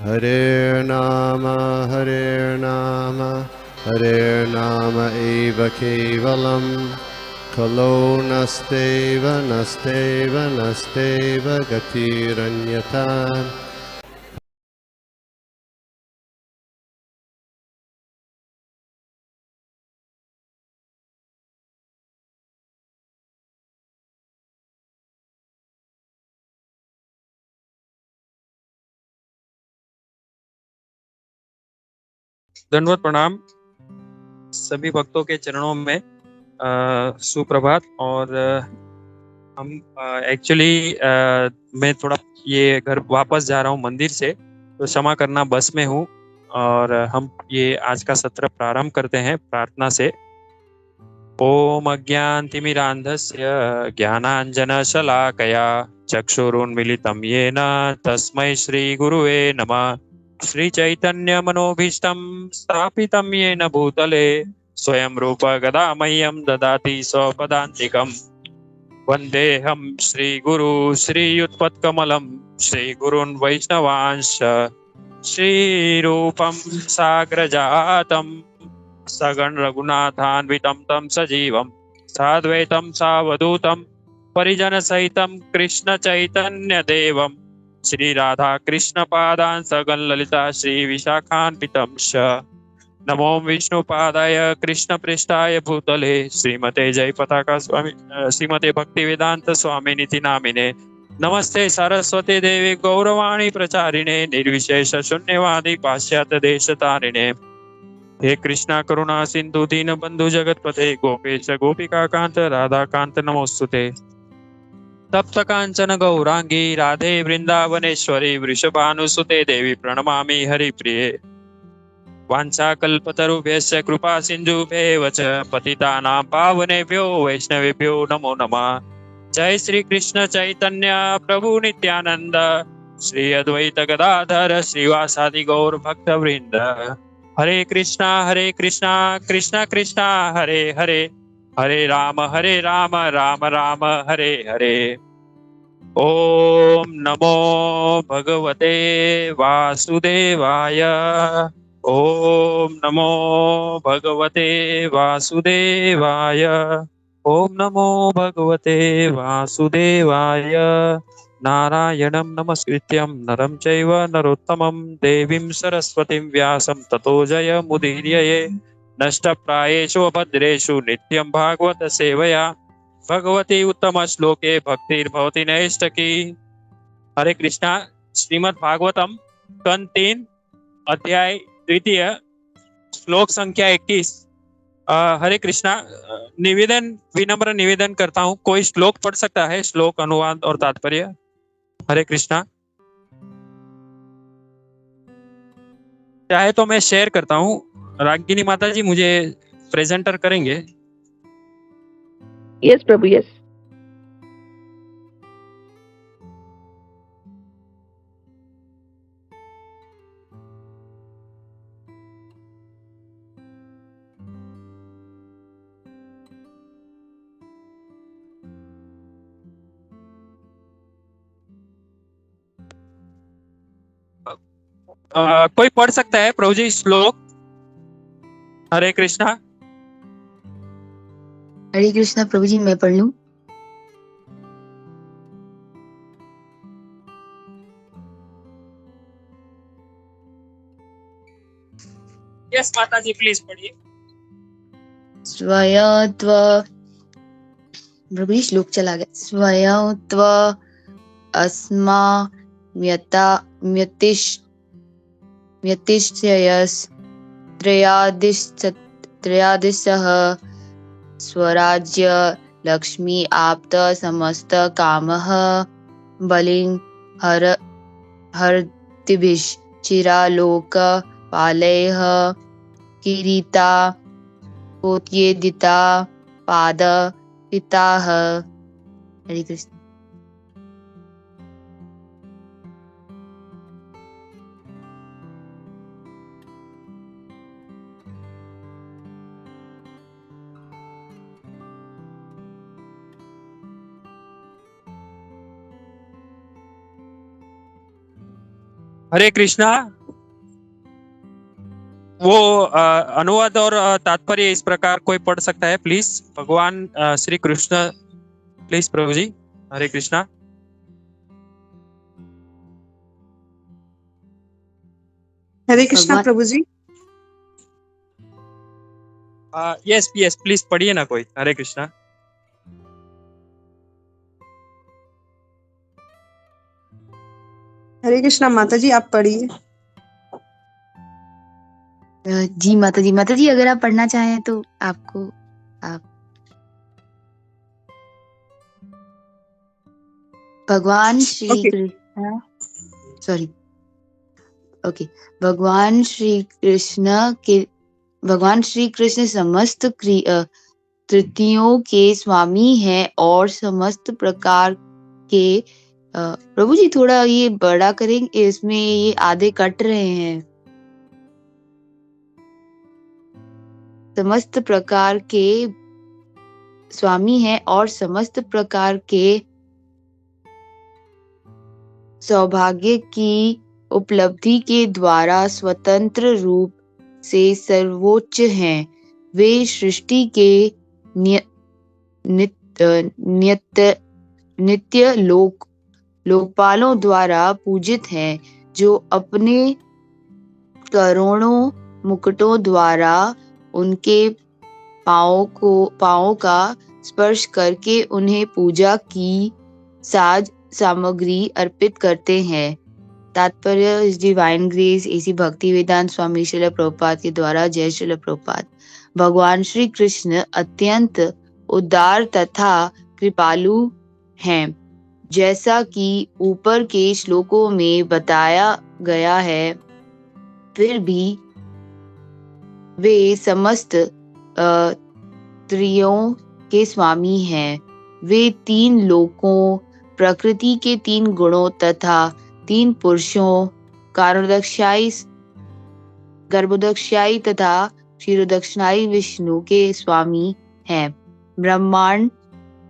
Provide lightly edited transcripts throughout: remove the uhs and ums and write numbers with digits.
Hare Nama, Hare Nama eva kevalam, Kalo nasteva, nasteva, nasteva gatiranyata. दंडवत प्रणाम सभी भक्तों के चरणों में। सुप्रभात। और हम एक्चुअली मैं थोड़ा ये घर वापस जा रहा हूँ मंदिर से, तो क्षमा करना, बस में हूँ। और हम ये आज का सत्र प्रारंभ करते हैं प्रार्थना से। ओम अज्ञानतिमिरान्धस्य ज्ञानाञ्जनशलाकया चक्षुरुन्मीलितं येन तस्मै श्रीगुरुवे नमः। श्रीचैतन्यमनोभीष्टं स्थापितं येन भूतले स्वयं रूप गदा मह्यं ददाति स्वपदान्तिकम्। वन्देऽहं श्रीगुरु श्रीयुत्पत्कमलं श्रीगुरुन् वैष्णवांश्च श्रीरूपं साग्रजातं सगण रघुनाथान्वितं तं सजीवं साद्वैतं सावधूतं परिजनसहितं कृष्ण चैतन्यदेवं श्रीराधा कृष्णपादान् सगण ललिता श्रीविशाखान्वितं च। नमो विष्णुपादाय कृष्णपृष्ठाय भूतले श्रीमते जयपताका स्वामी श्रीमते भक्तिवेदांत स्वामिनिति नामिने। नमस्ते सरस्वती देवी गौरवाणी प्रचारिणे निर्विशेष शून्यवादी पाश्चात्य देशतारिणे। हे कृष्णा करुणा सिंधु दीन बंधु जगतपते गोपेश गोपिका कांत राधा कांत नमोस्तुते। तप्त कांचन गौरांगी राधे वृंदावनेश्वरी वृषभानुसुते देवी प्रणमामि हरिप्रिये। वाञ्छाकल्पतरुभ्यश्च कृपा सिन्धुभ्येव च पतितानां पावनेभ्यो वैष्णवेभ्यो नमो नमः। जय श्री कृष्ण चैतन्य प्रभु नित्यानंद श्री अद्वैत गदाधर श्रीवासादि गौर भक्त वृंद। हरे कृष्णा कृष्णा कृष्णा हरे हरे, हरे राम राम राम हरे हरे। ओम नमो भगवते वासुदेवाय। ओम नमो भगवते वासुदेवाय। ओम नमो भगवते वासुदेवाय। नारायणं नमस्कृत्यं नरं चैव नरोत्तमं देवीं सरस्वतीं व्यासं ततो जयमुदीरये। नष्टप्रायेषु अभद्रेषु नित्यं भागवत सेवया भगवती उत्तम श्लोके भक्तिर्भवति नैष्टकी। हरे कृष्णा। श्रीमद् भागवतम स्कंद 3 अध्याय द्वितीय श्लोक संख्या 21। हरे कृष्णा। विनम्र निवेदन करता हूँ, कोई श्लोक पढ़ सकता है? श्लोक अनुवाद और तात्पर्य। हरे कृष्णा। चाहे तो मैं शेयर करता हूँ। रागिनी माता जी मुझे प्रेजेंटर करेंगे? यस प्रभु, यस। कोई पढ़ सकता है प्रभु जी श्लोक? हरे कृष्णा। हरे कृष्णा प्रभु जी, मैं पढ़ लूं? यस माता जी, प्लीज पढ़िए। स्वयत्व, प्रभु जी श्लोक चला गया। स्वयत्व अस्मा म्यता म्यतिश्चयस् त्रयादिशः स्वराज्य लक्ष्मी आप्त समस्त कामः बलिं हर्तिभिः चिरालोक पालैः किरीटा कोट्येदिता पाद पिताः। हरे कृष्ण। हरे कृष्णा। वो अनुवाद और तात्पर्य इस प्रकार कोई पढ़ सकता है प्लीज? भगवान श्री कृष्ण, प्लीज प्रभु जी। हरे कृष्णा। हरे कृष्णा भगवान प्रभु जी। यस यस, प्लीज पढ़िए ना कोई। हरे कृष्णा। हरे कृष्णा माता जी, आप पढ़िए। जी माता जी अगर आप पढ़ना चाहें तो आपको आप भगवान Shri okay. Krishna, sorry, okay. भगवान श्री कृष्ण समस्त तृतीयों के स्वामी हैं और समस्त प्रकार के प्रभु जी थोड़ा ये बड़ा करेंगे, इसमें ये आधे कट रहे हैं। समस्त प्रकार के स्वामी हैं और समस्त प्रकार के सौभाग्य की उपलब्धि के द्वारा स्वतंत्र रूप से सर्वोच्च हैं। वे सृष्टि के नित्य लोकपालों द्वारा पूजित हैं, जो अपने करोड़ों मुकुटों द्वारा उनके पाँवों का स्पर्श करके उन्हें पूजा की साज सामग्री अर्पित करते हैं। तात्पर्य इस डिवाइन ग्रेस एसी भक्ति वेदांत स्वामी श्रील प्रभुपाद के द्वारा। जय श्रील प्रभुपाद। भगवान श्री कृष्ण अत्यंत उदार तथा कृपालु हैं, जैसा कि ऊपर के श्लोकों में बताया गया है। फिर भी वे समस्त त्रियों के स्वामी हैं। वे तीन लोकों, प्रकृति के तीन गुणों तथा तीन पुरुषों, गर्भोदक्षायी तथा क्षीरोदक्षायी विष्णु के स्वामी हैं। ब्रह्मांड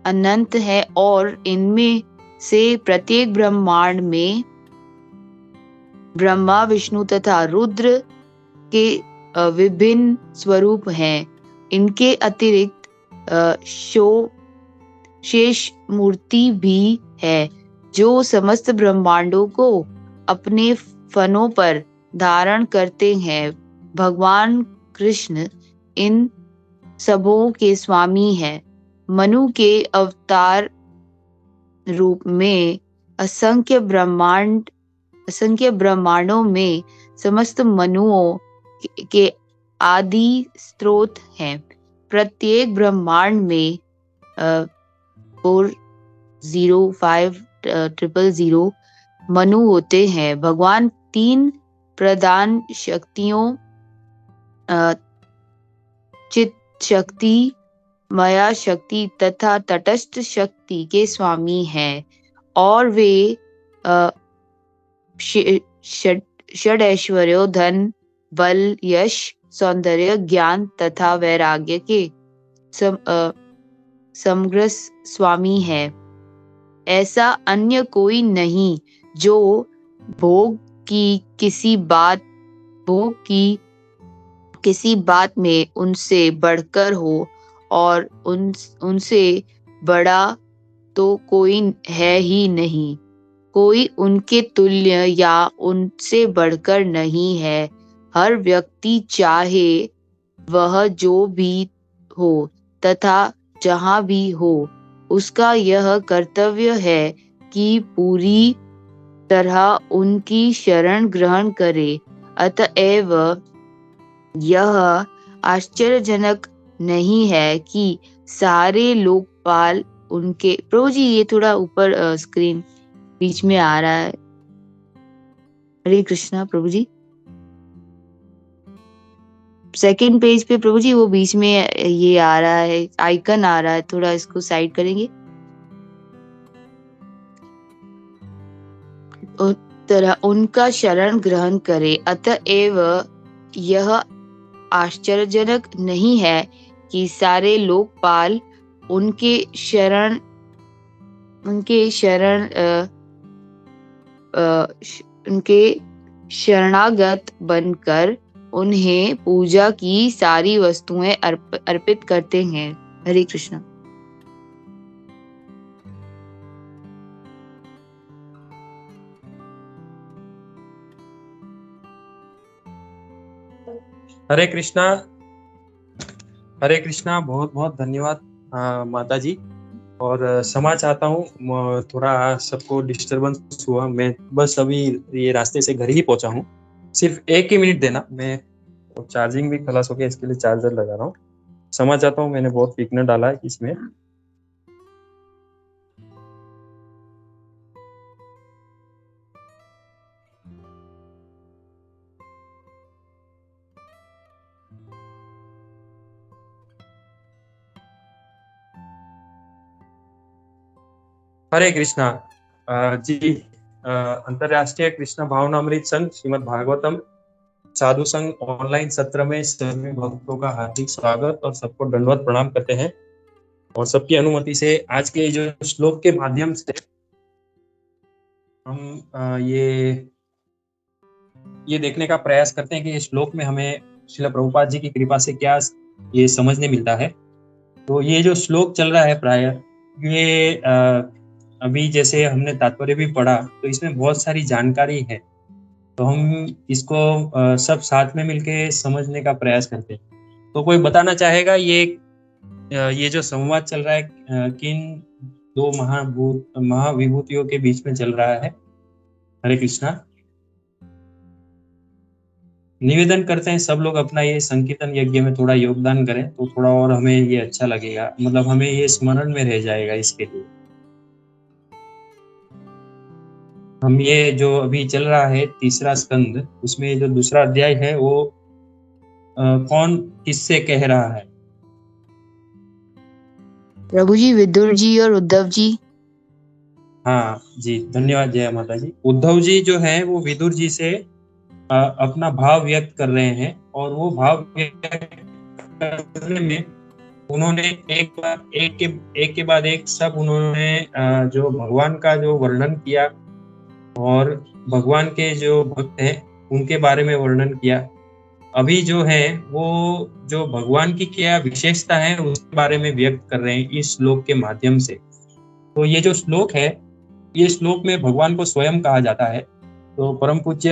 अनंत है और इनमें से प्रत्येक ब्रह्मांड में ब्रह्मा, विष्णु तथा रुद्र के विभिन्न स्वरूप हैं। इनके अतिरिक्त शेष मूर्ति भी है, जो समस्त ब्रह्मांडों को अपने फनों पर धारण करते हैं। भगवान कृष्ण इन सबों के स्वामी हैं। मनु के अवतार रूप में असंख्य ब्रह्मांडों में समस्त मनुओं के आदि स्रोत हैं। प्रत्येक ब्रह्मांड में 405,000 मनु होते हैं। भगवान तीन प्रधान शक्तियों चित शक्ति, माया शक्ति तथा तटस्थ शक्ति के स्वामी हैं और वे षड ऐश्वर्यों, धन, बल, यश, सौंदर्य, ज्ञान तथा वैराग्य के समग्र स्वामी है। ऐसा अन्य कोई नहीं जो भोग की किसी बात में उनसे बढ़कर हो, और उनसे बड़ा तो कोई है ही नहीं। कोई उनके तुल्य या उनसे बढ़कर नहीं है। हर व्यक्ति चाहे वह जो भी हो तथा जहाँ भी हो, उसका यह कर्तव्य है कि पूरी तरह उनकी शरण ग्रहण करे। अतएव यह आश्चर्यजनक नहीं है कि सारे लोकपाल उनके। प्रभु जी ये थोड़ा ऊपर स्क्रीन बीच में आ रहा है। हरे कृष्णा प्रभु जी, सेकंड पेज पे प्रभु जी वो बीच में ये आ रहा है, आइकन आ रहा है, थोड़ा इसको साइड करेंगे। तरह उनका शरण ग्रहण करे। अतएव यह आश्चर्यजनक नहीं है कि सारे लोकपाल उनके शरणागत बनकर उन्हें पूजा की सारी वस्तुएं अर्पित करते हैं। हरे कृष्णा। हरे कृष्णा। हरे कृष्णा। बहुत बहुत धन्यवाद माता जी। और क्षमा चाहता हूँ, थोड़ा सबको डिस्टरबेंस हुआ। मैं बस अभी ये रास्ते से घर ही पहुंचा हूँ। सिर्फ 1 ही मिनट देना, मैं चार्जिंग भी खलास हो गया, इसके लिए चार्जर लगा रहा हूँ। क्षमा चाहता हूँ, मैंने बहुत विघ्न डाला है इसमें। हरे कृष्णा। जी, अंतर्राष्ट्रीय कृष्ण भावनामृत संघ श्रीमद् भागवतम साधु संघ ऑनलाइन सत्र में सभी भक्तों का हार्दिक स्वागत और सबको दंडवत प्रणाम करते हैं। और सबकी अनुमति से आज के जो श्लोक के माध्यम से हम ये देखने का प्रयास करते हैं कि इस श्लोक में हमें श्रील प्रभुपाद जी की कृपा से क्या ये समझने मिलता है। तो ये जो श्लोक चल रहा है प्राय ये अभी जैसे हमने तात्पर्य भी पढ़ा, तो इसमें बहुत सारी जानकारी है। तो हम इसको सब साथ में मिलके समझने का प्रयास करते हैं। तो कोई बताना चाहेगा ये जो संवाद चल रहा है किन दो महाविभूतियों के बीच में चल रहा है? हरे कृष्णा। निवेदन करते हैं सब लोग अपना ये संकीर्तन यज्ञ में थोड़ा योगदान करें, तो थोड़ा और हमें ये अच्छा लगेगा, मतलब हमें ये स्मरण में रह जाएगा। इसके लिए हम ये जो अभी चल रहा है तीसरा स्कंद, उसमें जो दूसरा अध्याय है वो कौन किससे कह रहा है? प्रभु जी, विदुर जी और उद्धव जी। हाँ जी, धन्यवाद जय माता जी। उद्धव जी जो है वो विदुर जी से अपना भाव व्यक्त कर रहे हैं, और वो भाव व्यक्त करने में उन्होंने एक के बाद एक सब उन्होंने जो भगवान का जो वर्णन किया और भगवान के जो भक्त हैं उनके बारे में वर्णन किया। अभी जो है वो जो भगवान की क्या विशेषता है उसके बारे में व्यक्त कर रहे हैं इस श्लोक के माध्यम से। तो ये जो श्लोक है, ये श्लोक में भगवान को स्वयं कहा जाता है। तो परम पूज्य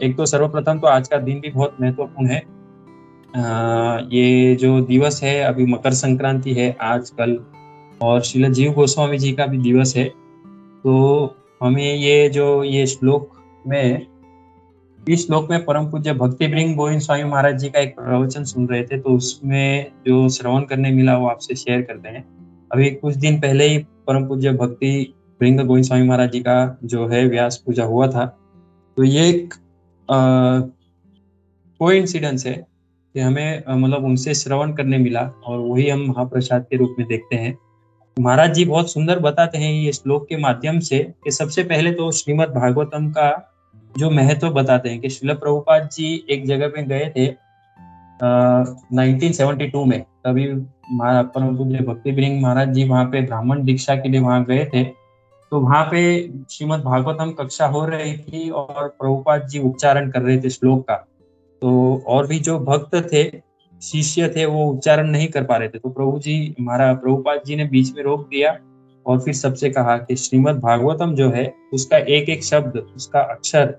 एक तो सर्वप्रथम तो आज का दिन भी बहुत महत्वपूर्ण है। ये जो दिवस है अभी मकर संक्रांति है आज कल, और श्रील जीव गोस्वामी जी का भी दिवस है। तो हमें ये श्लोक में इस श्लोक में परम पूज्य भक्ति ब्रिंग गोविंद स्वामी महाराज जी का एक प्रवचन सुन रहे थे, तो उसमें जो श्रवण करने मिला वो आपसे शेयर करते हैं। अभी कुछ दिन पहले ही परम पूज्य भक्ति ब्रिंग गोविंद स्वामी महाराज जी का जो है व्यास पूजा हुआ था। तो ये एक कोइंसिडेंस है कि हमें मतलब उनसे श्रवण करने मिला, और वही हम महाप्रसाद के रूप में देखते हैं। महाराज जी बहुत सुंदर बताते हैं ये श्लोक के माध्यम से कि सबसे पहले तो श्रीमद् भागवतम का जो महत्व बताते हैं कि श्रील प्रभुपाद जी एक जगह पे गए थे 1972 में। तभी परम पूज्य भक्ति ब्रिंग महाराज जी वहाँ पे ब्राह्मण दीक्षा के लिए वहाँ गए थे। तो वहाँ पे श्रीमद् भागवतम कक्षा हो रही थी और प्रभुपाद जी उच्चारण कर रहे थे श्लोक का। तो और भी जो भक्त थे, शिष्य थे, वो उच्चारण नहीं कर पा रहे थे। तो प्रभुपाद जी ने बीच में रोक दिया और फिर सबसे कहा कि श्रीमद् भागवतम जो है उसका एक एक शब्द, उसका अक्षर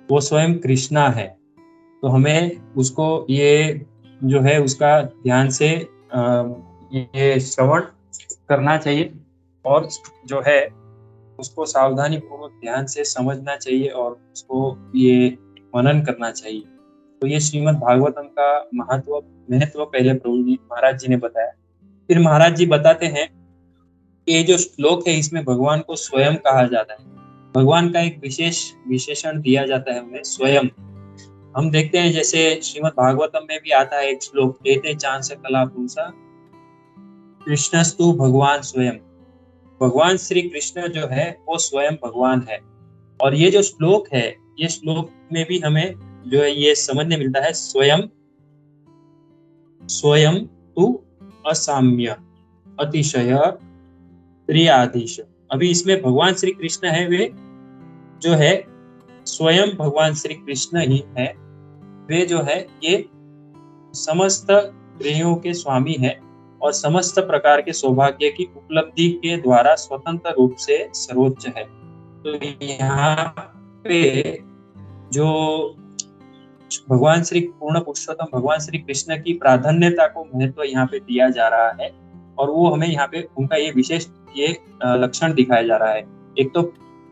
वो स्वयं कृष्णा है। तो हमें उसको ये जो है उसका ध्यान से ये श्रवण करना चाहिए, और जो है उसको सावधानी पूर्वक ध्यान से समझना चाहिए और उसको ये मनन करना चाहिए। तो ये श्रीमद् भागवतम का महत्व पहले प्रभु जी महाराज जी ने बताया। फिर महाराज जी बताते हैं कि ये जो श्लोक है इसमें भगवान को स्वयं कहा जाता है। भगवान का एक विशेषण दिया जाता है उन्हें, स्वयं। हम देखते हैं जैसे श्रीमद् भागवतम में भी आता है एक श्लोक, एते चांस कला पुंसा कृष्णस्तु भगवान स्वयं। भगवान श्री कृष्ण जो है वो स्वयं भगवान है। और ये जो श्लोक है, ये श्लोक में भी हमें जो है ये समझने मिलता है, स्वयं तु असाम्य अतिशय प्रियाधीश। अभी इसमें भगवान श्री कृष्ण है, वे जो है स्वयं भगवान श्री कृष्ण ही है। वे जो है ये समस्त देहों के स्वामी है और समस्त प्रकार के सौभाग्य की उपलब्धि के द्वारा स्वतंत्र रूप से सर्वोच्च है। तो यहाँ पे जो भगवान श्री पूर्ण पुरुषोत्तम भगवान श्री कृष्ण की प्राधान्यता को महत्व यहाँ पे दिया जा रहा है और वो हमें यहाँ पे उनका ये विशेष ये लक्षण दिखाया जा रहा है। एक तो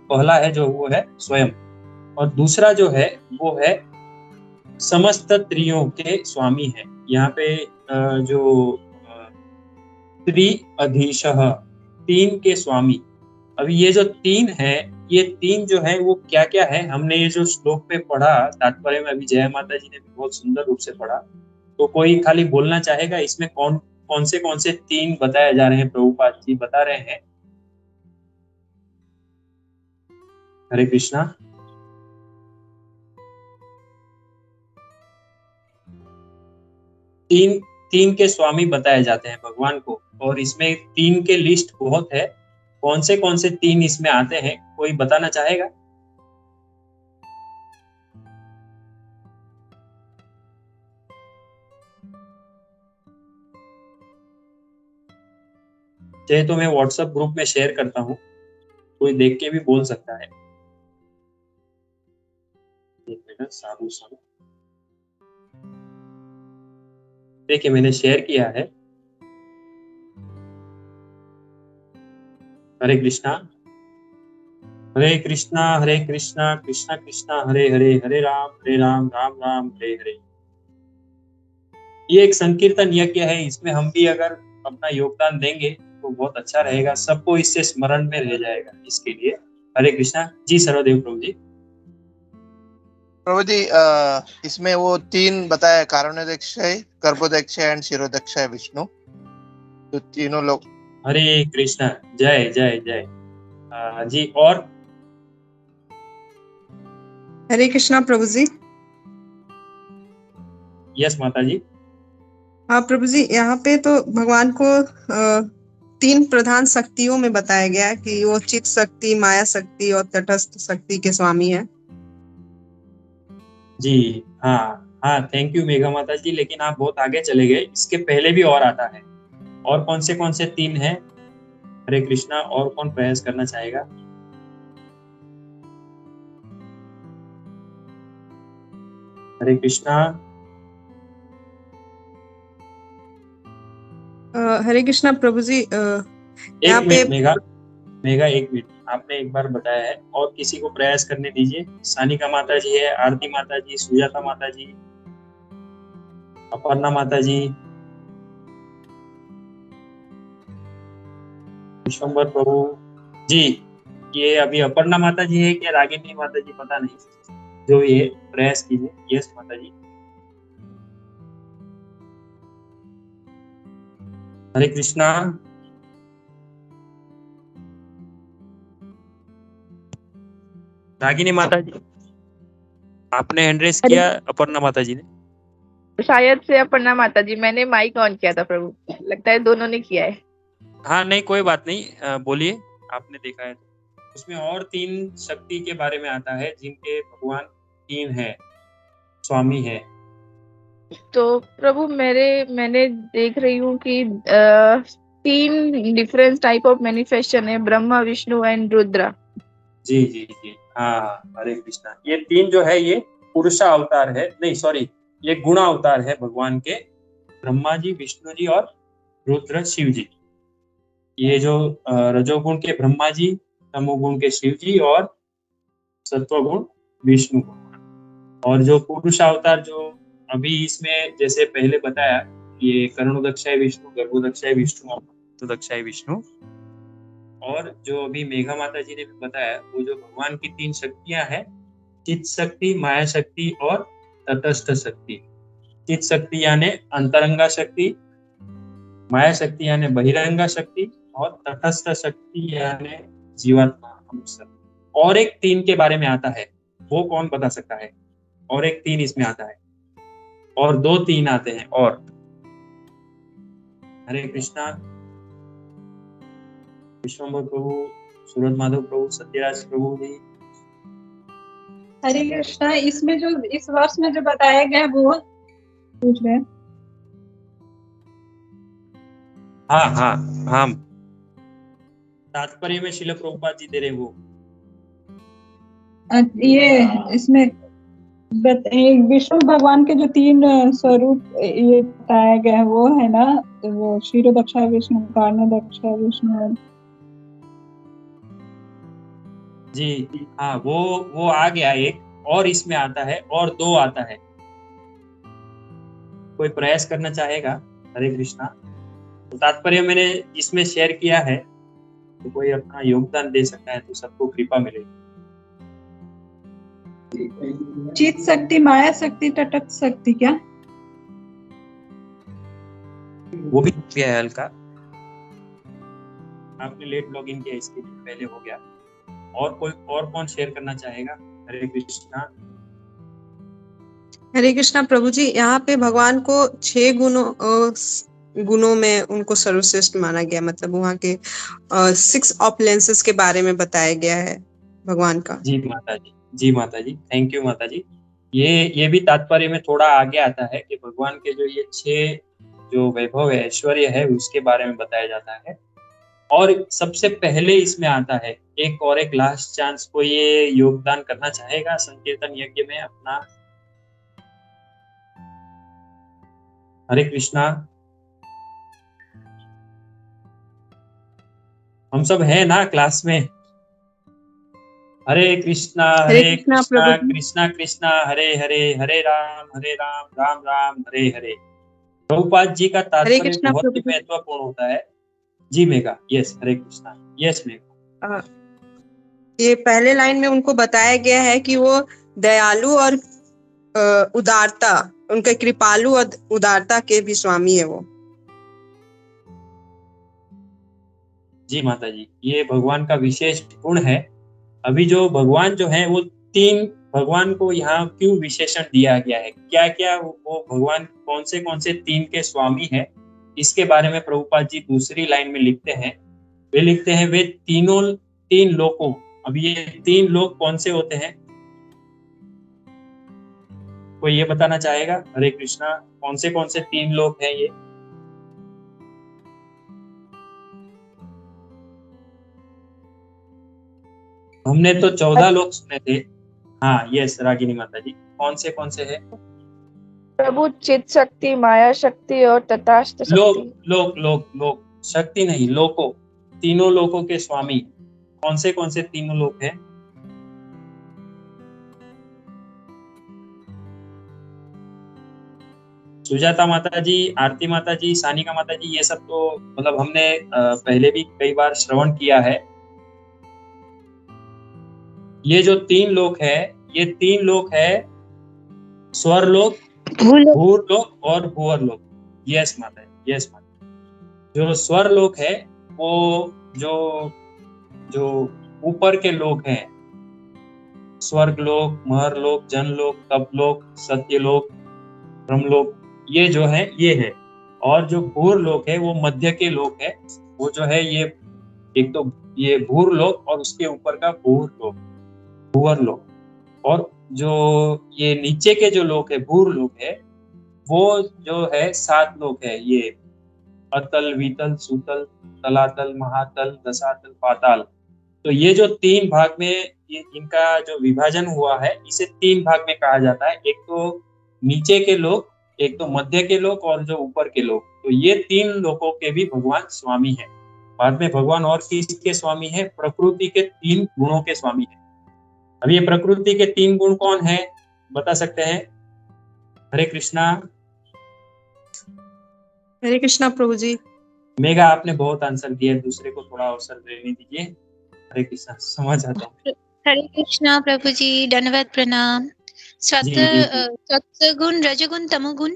पहला है जो वो है स्वयं, और दूसरा जो है वो है समस्त त्रियों के स्वामी है। यहाँ पे जो त्रि अधीशः, तीन के स्वामी। अभी ये जो तीन है, ये तीन जो है वो क्या क्या है, हमने ये जो श्लोक पे पढ़ा तात्पर्य में, अभी जय माता जी ने भी बहुत सुंदर रूप से पढ़ा। तो कोई खाली बोलना चाहेगा इसमें कौन से तीन बताए जा रहे हैं? प्रभुपाद जी बता रहे हैं। हरे कृष्णा। तीन के स्वामी बताए जाते हैं भगवान को, और इसमें तीन के लिस्ट बहुत है। कौन से तीन इसमें आते हैं, कोई बताना चाहेगा? चाहे तो मैं व्हाट्सएप ग्रुप में शेयर करता हूँ, कोई देख के भी बोल सकता है। एक मिनट, साधु साधु, देखिए मैंने शेयर किया है। हरे कृष्णा, हरे कृष्णा हरे कृष्णा कृष्णा कृष्णा हरे हरे, हरे राम राम राम हरे हरे। ये एक संकीर्तन यज्ञ है, इसमें हम भी अगर अपना योगदान देंगे तो बहुत अच्छा रहेगा, सबको इससे स्मरण में रह जाएगा। इसके लिए हरे कृष्णा जी। सर्वदेव प्रभु जी। प्रभु जी, इसमें वो तीन बताया, कारुण्यदक्षय, गर्भोदक्षय एंड शिरोदक्षय विष्णु, तो तीनों लोग। हरे कृष्णा, जय जय जय जी। और हरे कृष्णा प्रभु जी। यस माता जी। हाँ प्रभु जी, यहाँ पे तो भगवान को तीन प्रधान शक्तियों में बताया गया है कि वो चित शक्ति, माया शक्ति और तटस्थ शक्ति के स्वामी है। जी हाँ हाँ, थैंक यू मेघा माता जी, लेकिन आप बहुत आगे चले गए, इसके पहले भी और आता है। और कौन से तीन हैं? हरे कृष्णा, और कौन प्रयास करना चाहेगा? हरे कृष्णा। हरे कृष्णा प्रभु जी। यहाँ एक पे मिनट मेघा एक मिनट, आपने एक बार बताया है, और किसी को प्रयास करने दीजिए। सानिका माता जी है, आरती माता जी, सुजाता माता जी, अपर्णा माता जी, विश्वम्बर प्रभु जी। ये अभी अपर्णा माता जी है क्या रागिनी माता जी, पता नहीं, जो ये प्रयास कीजिए। यस माता जी। हरे कृष्णा। रागिनी माता जी, आपने हैंड रेस किया, अपर्णा माता जी ने? शायद से अपर्णा माता जी, मैंने माइक ऑन किया था प्रभु, लगता है दोनों ने किया है। हाँ नहीं, कोई बात नहीं, बोलिए, आपने देखा है तो। उसमें और तीन शक्ति के बारे में आता है जिनके भगवान तीन है, स्वामी है। तो प्रभु मैंने देख रही हूँ कि तीन डिफरेंट टाइप ऑफ मैनिफेस्टेशन है, ब्रह्मा, विष्णु एंड रुद्रा। जी जी जी हाँ, हरे कृष्णा। ये तीन जो है ये पुरुषा अवतार है, नहीं सॉरी, ये गुणा अवतार है भगवान के, ब्रह्मा जी, विष्णु जी और रुद्र शिव जी। ये जो रजोगुण के ब्रह्मा जी, तमोगुण के शिव जी और सत्वगुण विष्णु भगवान। और जो पुरुष अवतार जो अभी इसमें जैसे पहले बताया, ये करुणोदक्षाय विष्णु, गर्भोदक्षाय विष्णु और दक्षाय विष्णु। और जो अभी मेघा माता जी ने भी बताया, वो जो भगवान की तीन शक्तियां हैं, चित शक्ति, माया शक्ति और तटस्थ शक्ति। चित शक्ति यानी अंतरंगा शक्ति, माया शक्ति यानी बहिरंगा शक्ति, और तटस्थ शक्ति यानी जीवात्मा हम सब। और एक तीन के बारे में आता है, वो कौन बता सकता है? और एक तीन इसमें आता है, और दो तीन आते हैं। और हरे कृष्णा, विश्वम्भर प्रभु, सूरज माधव प्रभु, सत्यराज प्रभु जी, हरे कृष्णा, इसमें जो इस वर्ष में जो बताया गया है वो पूछ रहे हैं। हाँ हाँ हाँ, तात्पर्य में शिल प्रभुपाद जी दे रहे हैं वो। ये इसमें विष्णु भगवान के जो 3 स्वरूप ये बताया गया है वो है ना, वो क्षीरोदक्षा विष्णु, कार्णोदक्षा विष्णु। जी हाँ, वो आ गया एक, और इसमें आता है, और 2 आता है। कोई प्रयास करना चाहेगा? हरे कृष्णा। तो तात्पर्य मैंने इसमें शेयर किया है, तो कोई अपना योगदान दे सकता है तो सबको कृपा मिलेगी। चित शक्ति, माया शक्ति, तटस्थ शक्ति क्या? वो भी किया है हल्का, आपने लेट लॉगिन किया इसके लिए, पहले हो गया। और कोई और कौन शेयर करना चाहेगा? हरे कृष्णा। हरे कृष्णा प्रभु जी, यहाँ पे भगवान को 6 गुणों में उनको सर्वश्रेष्ठ माना गया, मतलब वहाँ के 6 ऑपलेंसेस के बारे में बताया गया है भगवान का। जी माता जी, जी माता जी, थैंक यू माता जी। ये भी तात्पर्य में थोड़ा आगे आता है कि भगवान के जो ये 6 जो वैभव है, ऐश्वर्य है, उसके बारे में बताया जाता है। और सबसे पहले इसमें आता है एक लास्ट चांस, को ये योगदान करना चाहेगा संकीर्तन यज्ञ में अपना? हरे कृष्णा। हम सब है ना क्लास में? हरे कृष्णा कृष्णा कृष्णा हरे हरे, हरे राम राम राम हरे हरे। प्रभुपाद जी का तात्पर्य बहुत ही महत्वपूर्ण होता है। जी मेघा, यस हरे कृष्णा, यस मेघा। ये पहले लाइन में उनको बताया गया है कि वो दयालु और उदारता, उनके कृपालु और उदारता के भी स्वामी है वो। जी माता जी, ये भगवान का विशेष गुण है। अभी जो भगवान जो है वो 3 भगवान को यहाँ क्यों विशेषण दिया गया है, क्या क्या वो भगवान कौन से 3 के स्वामी है, इसके बारे में प्रभुपाद जी दूसरी लाइन में लिखते हैं। वे लिखते हैं वे 3 लोकों। अब ये 3 लोक कौन से होते हैं, कोई ये बताना चाहेगा? हरे कृष्णा, कौन से 3 लोक हैं ये? हमने तो 14 लोक सुने थे। हाँ यस रागिनी माता जी, कौन से है प्रभु? चित शक्ति, माया शक्ति और तटस्थ शक्ति। लोक शक्ति नहीं, लोको, 3 लोकों के स्वामी कौन से 3 लोक हैं? सुजाता माता जी, आरती माता जी, सानिका माता जी, ये सब तो मतलब हमने पहले भी कई बार श्रवण किया है। ये जो 3 लोक है, ये 3 लोक है स्वरलोक, भूरलोक और भुवरलोक। यस माता, यस माता। जो स्वरलोक है वो जो ऊपर के लोक हैं, स्वर्गलोक, महरलोक, जनलोक, तपलोक, सत्यलोक, ब्रह्मलोक, ये जो है ये है। और जो भूरलोक है वो मध्य के लोक है, वो जो है ये एक तो ये भूरलोक और उसके ऊपर का भूवरलोक। और जो ये नीचे के जो लोक है, भूरलोक है, वो जो है 7 लोक है, ये अतल, वितल, सुतल, तलातल, महातल, रसातल, पाताल। तो ये जो 3 भाग में इनका जो विभाजन हुआ है, इसे 3 भाग में कहा जाता है। एक तो नीचे के लोक, एक तो मध्य के लोक और जो ऊपर के लोक। तो ये 3 लोकों के भी भगवान स्वामी है। बाद में भगवान और किसके स्वामी है? प्रकृति के 3 गुणों के स्वामी है। अब ये प्रकृति के 3 गुण कौन है, बता सकते हैं? हरे कृष्णा। हरे कृष्णा प्रभु जी। मेघा, आपने बहुत आंसर दिया, दूसरे को थोड़ा अवसर देने दीजिए। हरे कृष्णा, समझ आता हूँ। हरे कृष्णा प्रभु जी, धन्यवाद, प्रणाम। सत्गुण, रजगुण, तमोगुण।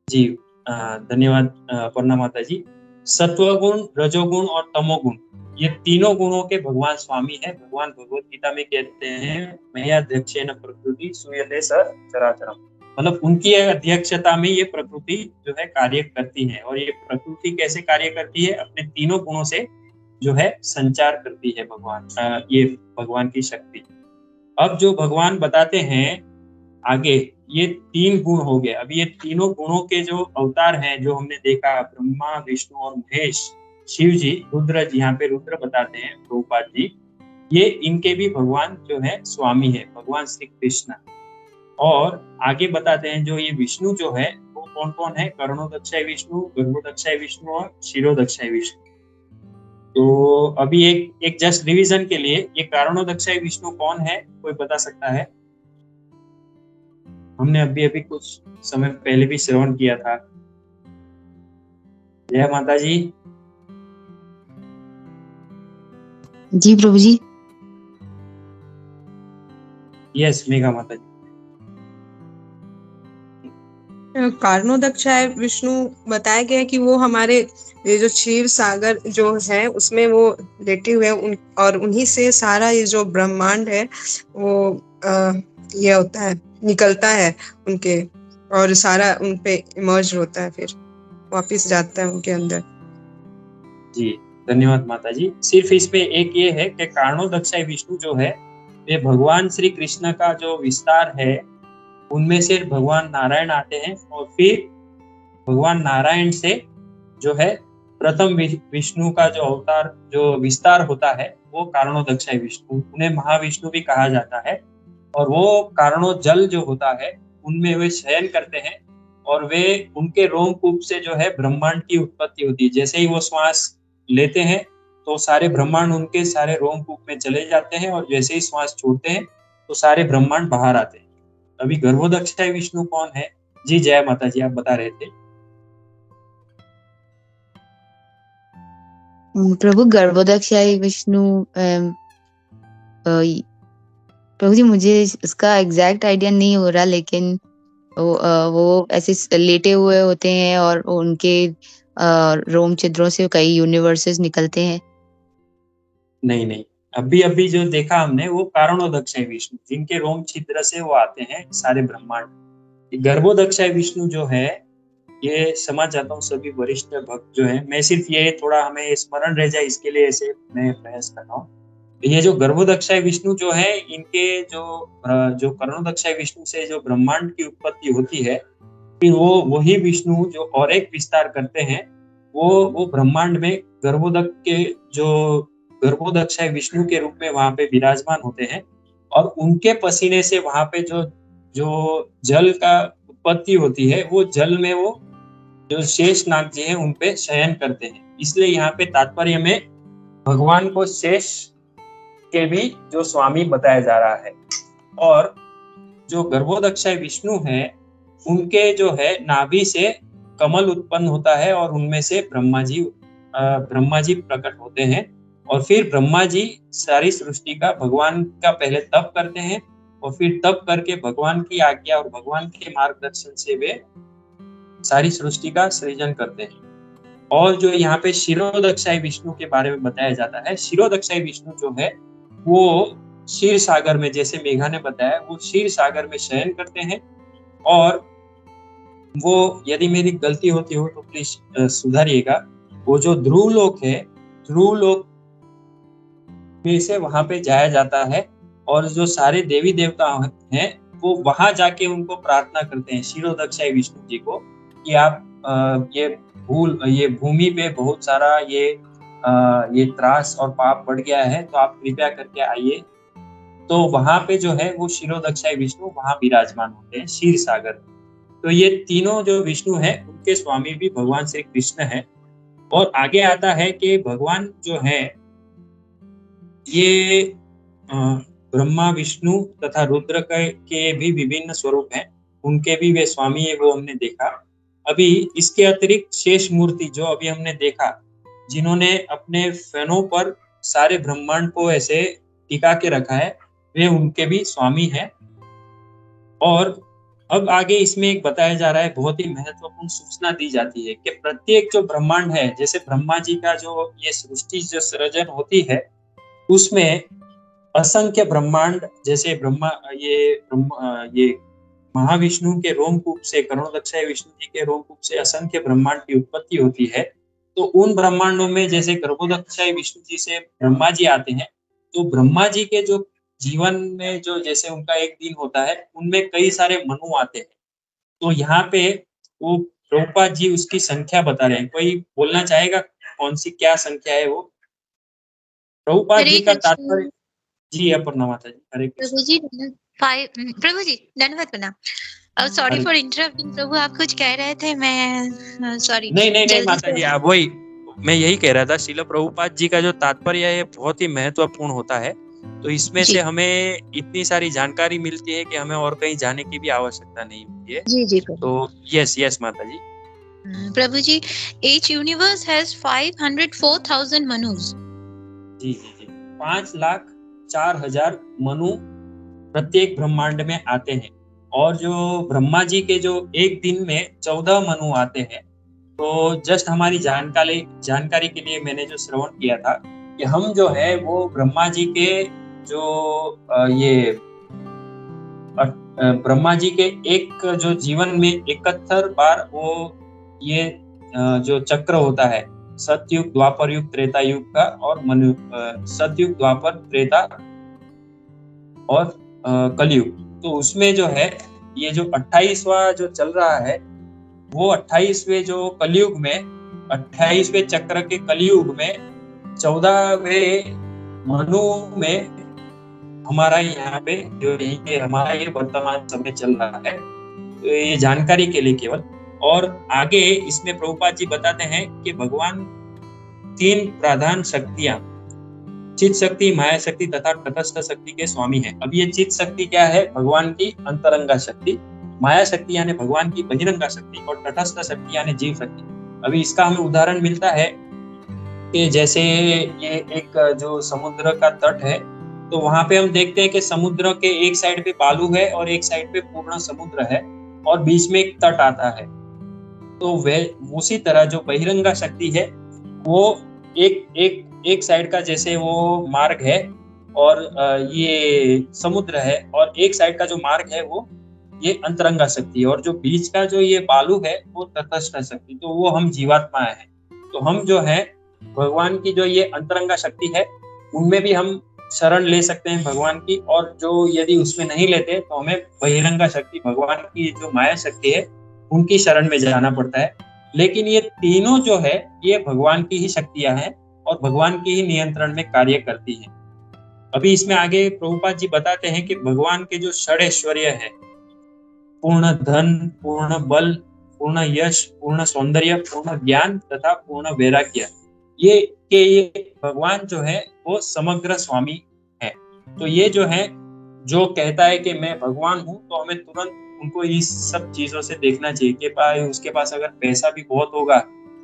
जी धन्यवाद पर्णा माता जी। सत्वगुण, रजोगुण और तमोगुण, ये तीनों गुणों के भगवान स्वामी है। भगवान भगवत गीता में कहते हैं मया अध्यक्षेन प्रकृति सूयते चराचरम, मतलब उनकी अध्यक्षता में ये प्रकृति जो है कार्य करती है। और ये प्रकृति कैसे कार्य करती है? अपने तीनों गुणों से जो है संचार करती है भगवान, ये भगवान की शक्ति। अब जो भगवान बताते हैं आगे, ये 3 गुण हो गए। अभी ये तीनों गुणों के जो अवतार हैं, जो हमने देखा, ब्रह्मा, विष्णु और महेश, शिव जी, रुद्र जी, यहाँ पे रुद्र बताते हैं प्रभुपाद जी, ये इनके भी भगवान जो है स्वामी है, भगवान श्री कृष्ण। और आगे बताते हैं जो ये विष्णु जो है वो कौन कौन है, कर्णोदक्षाय विष्णु, गर्भोदक्षाय विष्णु और शिरोदक्षाय विष्णु। तो अभी एक जस्ट रिवीजन के लिए, ये कारणोदक्षाय विष्णु कौन है, कोई बता सकता है? हमने अभी कुछ समय पहले भी श्रवण किया था। जय माता जी। जी प्रभु जी। यस मेघा माता जी। कारणोदक्षाय विष्णु बताया गया कि वो हमारे ये जो क्षीर सागर जो है उसमें वो लेटे हुए हैं, और उन्हीं से सारा ये जो ब्रह्मांड है वो ये होता है, निकलता है उनके, और सारा उन पे इमर्ज होता है, फिर वापस जाता है उनके अंदर। जी धन्यवाद माता जी। सिर्फ इसमें एक ये है कि कारणोदक्षाय विष्णु जो है ये भगवान श्री कृष्ण का जो विस्तार है, उनमें से भगवान नारायण आते हैं, और फिर भगवान नारायण से जो है प्रथम विष्णु का जो अवतार, जो विस्तार होता है, वो कारणोदक्षाय विष्णु, उन्हें महाविष्णु भी कहा जाता है। और वो कारणो जल जो होता है उनमें वे शयन करते हैं, और वे उनके रोमकूप से जो है ब्रह्मांड की उत्पत्ति होती है। जैसे ही वो श्वास लेते हैं तो सारे ब्रह्मांड उनके सारे रोमकूप में चले जाते हैं, और जैसे ही श्वास छोड़ते हैं तो सारे ब्रह्मांड बाहर आते हैं। अभी गर्भोदक्षाय विष्णु कौन है? जी जय माता जी, आप बता रहे थे। प्रभु गर्भोदक्षाय विष्णु, प्रभु जी मुझे इसका एग्जैक्ट आइडिया नहीं हो रहा, लेकिन वो ऐसे लेटे हुए होते हैं और उनके रोम छिद्रों से कई यूनिवर्सेस निकलते हैं। नहीं, अभी जो देखा हमने वो कारणोदक्षाय विष्णु, जिनके रोम छिद्र से वो आते हैं सारे ब्रह्मांड। गर्भोदक्षाय विष्णु जो है, ये समझ जाता हूँ सभी वरिष्ठ भक्त जो है, मैं सिर्फ ये थोड़ा हमें स्मरण रह जाए इसके लिए ऐसे मैं प्रयास कर रहा हूँ। ये जो गर्भोदक्षाय विष्णु जो है, इनके जो कर्णोदक्षाय विष्णु से जो ब्रह्मांड की उत्पत्ति होती है, फिर वो वही विष्णु जो और एक विस्तार करते हैं, वो ब्रह्मांड में गर्भोदक्षाय विष्णु के रूप में वहां पे विराजमान होते हैं, और उनके पसीने से वहां पे जो जल का उत्पत्ति होती है, वो जल में वो जो शेष नाग जी हैं उन पे शयन करते हैं। इसलिए यहाँ पे तात्पर्य में भगवान को शेष के भी जो स्वामी बताया जा रहा है। और जो गर्भोदक्षाय विष्णु है, उनके जो है नाभि से कमल उत्पन्न होता है, और उनमें से ब्रह्मा जी प्रकट होते हैं, और फिर ब्रह्मा जी सारी सृष्टि का भगवान का पहले तप करते हैं, और फिर तप करके भगवान की आज्ञा और भगवान के मार्गदर्शन से वे सारी सृष्टि का सृजन करते हैं। और जो यहाँ पे शिरोदक्षाय विष्णु के बारे में बताया जाता है, शिरोदक्षाय विष्णु जो है वो क्षीर सागर में, जैसे मेघा ने बताया, वो क्षीर सागर में शयन करते हैं। और वो, यदि मेरी गलती होती हो तो प्लीज सुधारिएगा, वो जो ध्रुव लोक है, ध्रुव लोक में से वहां पे जाया जाता है, और जो सारे देवी देवता हैं वो वहां जाके उनको प्रार्थना करते हैं, शिरोदक्षाय विष्णु जी को, कि आप ये भूमि पे बहुत सारा ये त्रास और पाप बढ़ गया है, तो आप कृपया करके आइए। तो वहां पे जो है वो शिरोदक्षाय विष्णु वहां विराजमान होते हैं क्षीर सागर। तो ये तीनों जो विष्णु है उनके स्वामी भी भगवान श्री कृष्ण है। और आगे आता है कि भगवान जो है ये ब्रह्मा, विष्णु तथा रुद्र के भी विभिन्न स्वरूप हैं, उनके भी वे स्वामी है, वो हमने देखा। अभी इसके अतिरिक्त शेष मूर्ति जो अभी हमने देखा, जिन्होंने अपने फैनों पर सारे ब्रह्मांड को ऐसे टिका के रखा है, वे उनके भी स्वामी हैं। और अब आगे इसमें एक बताया जा रहा है, बहुत ही महत्वपूर्ण सूचना दी जाती है कि प्रत्येक जो ब्रह्मांड है, जैसे ब्रह्मा जी का जो ये सृष्टि जो सृजन होती है, उसमें असंख्य ब्रह्मांड, जैसे ये महाविष्णु के रोमकूप से, कर्णोदक्षाय विष्णु जी के रोमकूप से असंख्य ब्रह्मांड की उत्पत्ति होती है। तो उन ब्रह्मांडों में जैसे गर्भोदक्षाय विष्णु जी से ब्रह्मा जी आते हैं, तो ब्रह्मा जी के जो जीवन में जो जैसे उनका एक दिन होता है उनमें कई सारे मनु आते हैं। तो यहाँ पे वो प्रभुपाद जी उसकी संख्या बता रहे हैं। कोई बोलना चाहेगा कौन सी क्या संख्या है वो? प्रभुपाद हरे जी का कृष्ण तात्पर्य। जी अपर्णा माता जी, हरे कृष्ण। प्रभु जी प्रभु जी धन्यवाद प्रणाम। सॉरी हरे फॉर इंटरप्टिंग प्रभु, आप कुछ कह रहे थे, मैं सॉरी नहीं जल्दी माता जी, आप वही मैं यही कह रहा था, श्रील प्रभुपाद जी का जो तात्पर्य है बहुत ही महत्वपूर्ण होता है। तो इसमें जी से हमें इतनी सारी जानकारी मिलती है कि हमें और कहीं जाने की भी आवश्यकता नहीं होती है। जी जी प्रभु। तो यस माता जी। प्रभु जी, each universe has 504,000 manus. जी 5,04,000 मनु प्रत्येक ब्रह्मांड में आते हैं। और जो ब्रह्मा जी के जो एक दिन में 14 मनु आते हैं। तो जस्ट हमारी जानकारी के लिए मैंने जो श्रवण किया था कि हम जो है वो ब्रह्मा जी के जो ये ब्रह्मा जी के एक जो जीवन में 71 बार वो ये जो चक्र होता है सतयुग, द्वापर युग, त्रेता युग का, और सतयुग, द्वापर, त्रेता और कलयुग। तो उसमें जो है ये जो 28वां जो चल रहा है वो 28वें जो कलयुग में 28वें चक्र के कलयुग में 14वें मनु में हमारा यहाँ पे जो ये हमारा ये वर्तमान समय चल रहा है। तो ये जानकारी के लिए केवल। और आगे इसमें प्रभुपाद जी बताते हैं कि भगवान 3 प्रधान शक्तियां, चित शक्ति, माया शक्ति तथा तटस्थ शक्ति के स्वामी हैं। अब ये चित शक्ति क्या है? भगवान की अंतरंगा शक्ति। माया शक्ति यानी भगवान की बहिरंगा शक्ति, और तटस्थ शक्ति यानी जीव शक्ति। अभी इसका हमें उदाहरण मिलता है कि जैसे ये एक जो समुद्र का तट है, तो वहां पे हम देखते हैं कि समुद्र के एक साइड पे बालू है और एक साइड पे पूर्ण समुद्र है, और बीच में एक तट आता है। तो वह उसी तरह जो बहिरंगा शक्ति है वो एक साइड का जैसे वो मार्ग है, और ये समुद्र है, और एक साइड का जो मार्ग है वो ये अंतरंगा शक्ति है, और जो बीच का जो ये बालू है वो तटस्थ शक्ति। तो वो हम जीवात्मा है। तो हम जो है भगवान की जो ये अंतरंगा शक्ति है उनमें भी हम शरण ले सकते हैं भगवान की, और जो यदि उसमें नहीं लेते तो हमें बहिरंगा शक्ति, भगवान की जो माया शक्ति है उनकी शरण में जाना पड़ता है। लेकिन ये तीनों जो है ये भगवान की ही शक्तियां हैं और भगवान के ही नियंत्रण में कार्य करती हैं। अभी इसमें आगे प्रभुपाद जी बताते हैं कि भगवान के जो षडैश्वर्य है, पूर्ण धन, पूर्ण बल, पूर्ण यश, पूर्ण सौंदर्य, पूर्ण ज्ञान तथा पूर्ण वैराग्य, ये भगवान जो है वो समग्र स्वामी है। तो ये जो है जो कहता है कि मैं भगवान हूँ, तो हमें तुरंत उनको इस सब चीजों से देखना चाहिए कि उसके पास अगर पैसा भी बहुत होगा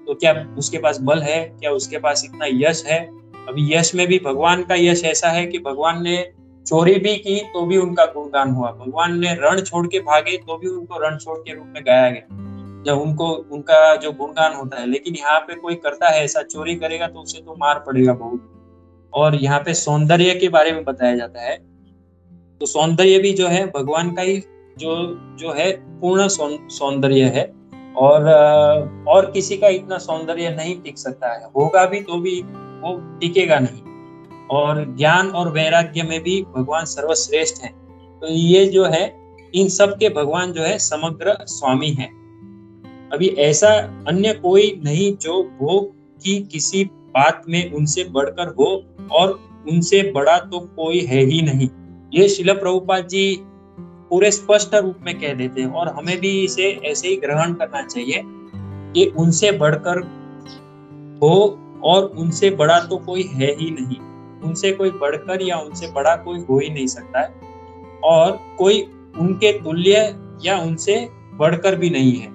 तो क्या उसके पास बल है, क्या उसके पास इतना यश है। अभी यश में भी भगवान का यश ऐसा है कि भगवान ने चोरी भी की तो भी उनका गुणगान हुआ, भगवान ने रण छोड़ के भागे तो भी उनको रण छोड़ के रूप में गाया गया, जब उनको उनका जो गुणगान होता है। लेकिन यहाँ पे कोई करता है ऐसा, चोरी करेगा तो उसे तो मार पड़ेगा बहुत। और यहाँ पे सौंदर्य के बारे में बताया जाता है, तो सौंदर्य भी जो है भगवान का ही जो है पूर्ण सौंदर्य है, और किसी का इतना सौंदर्य नहीं टिक सकता है, होगा भी तो भी वो टिकेगा नहीं। और ज्ञान और वैराग्य में भी भगवान सर्वश्रेष्ठ हैं। तो ये जो है इन सब के भगवान जो है समग्र स्वामी हैं। अभी ऐसा अन्य कोई नहीं जो भोग की किसी बात में उनसे बढ़कर हो, और उनसे बड़ा तो कोई है ही नहीं। ये श्रील प्रभुपाद जी पूरे स्पष्ट रूप में कह देते हैं, और हमें भी इसे ऐसे ही ग्रहण करना चाहिए कि उनसे बढ़कर हो और उनसे बड़ा तो कोई है ही नहीं। उनसे कोई बढ़कर या उनसे बड़ा कोई हो ही नहीं सकता है, और कोई उनके तुल्य या उनसे बढ़कर भी नहीं है।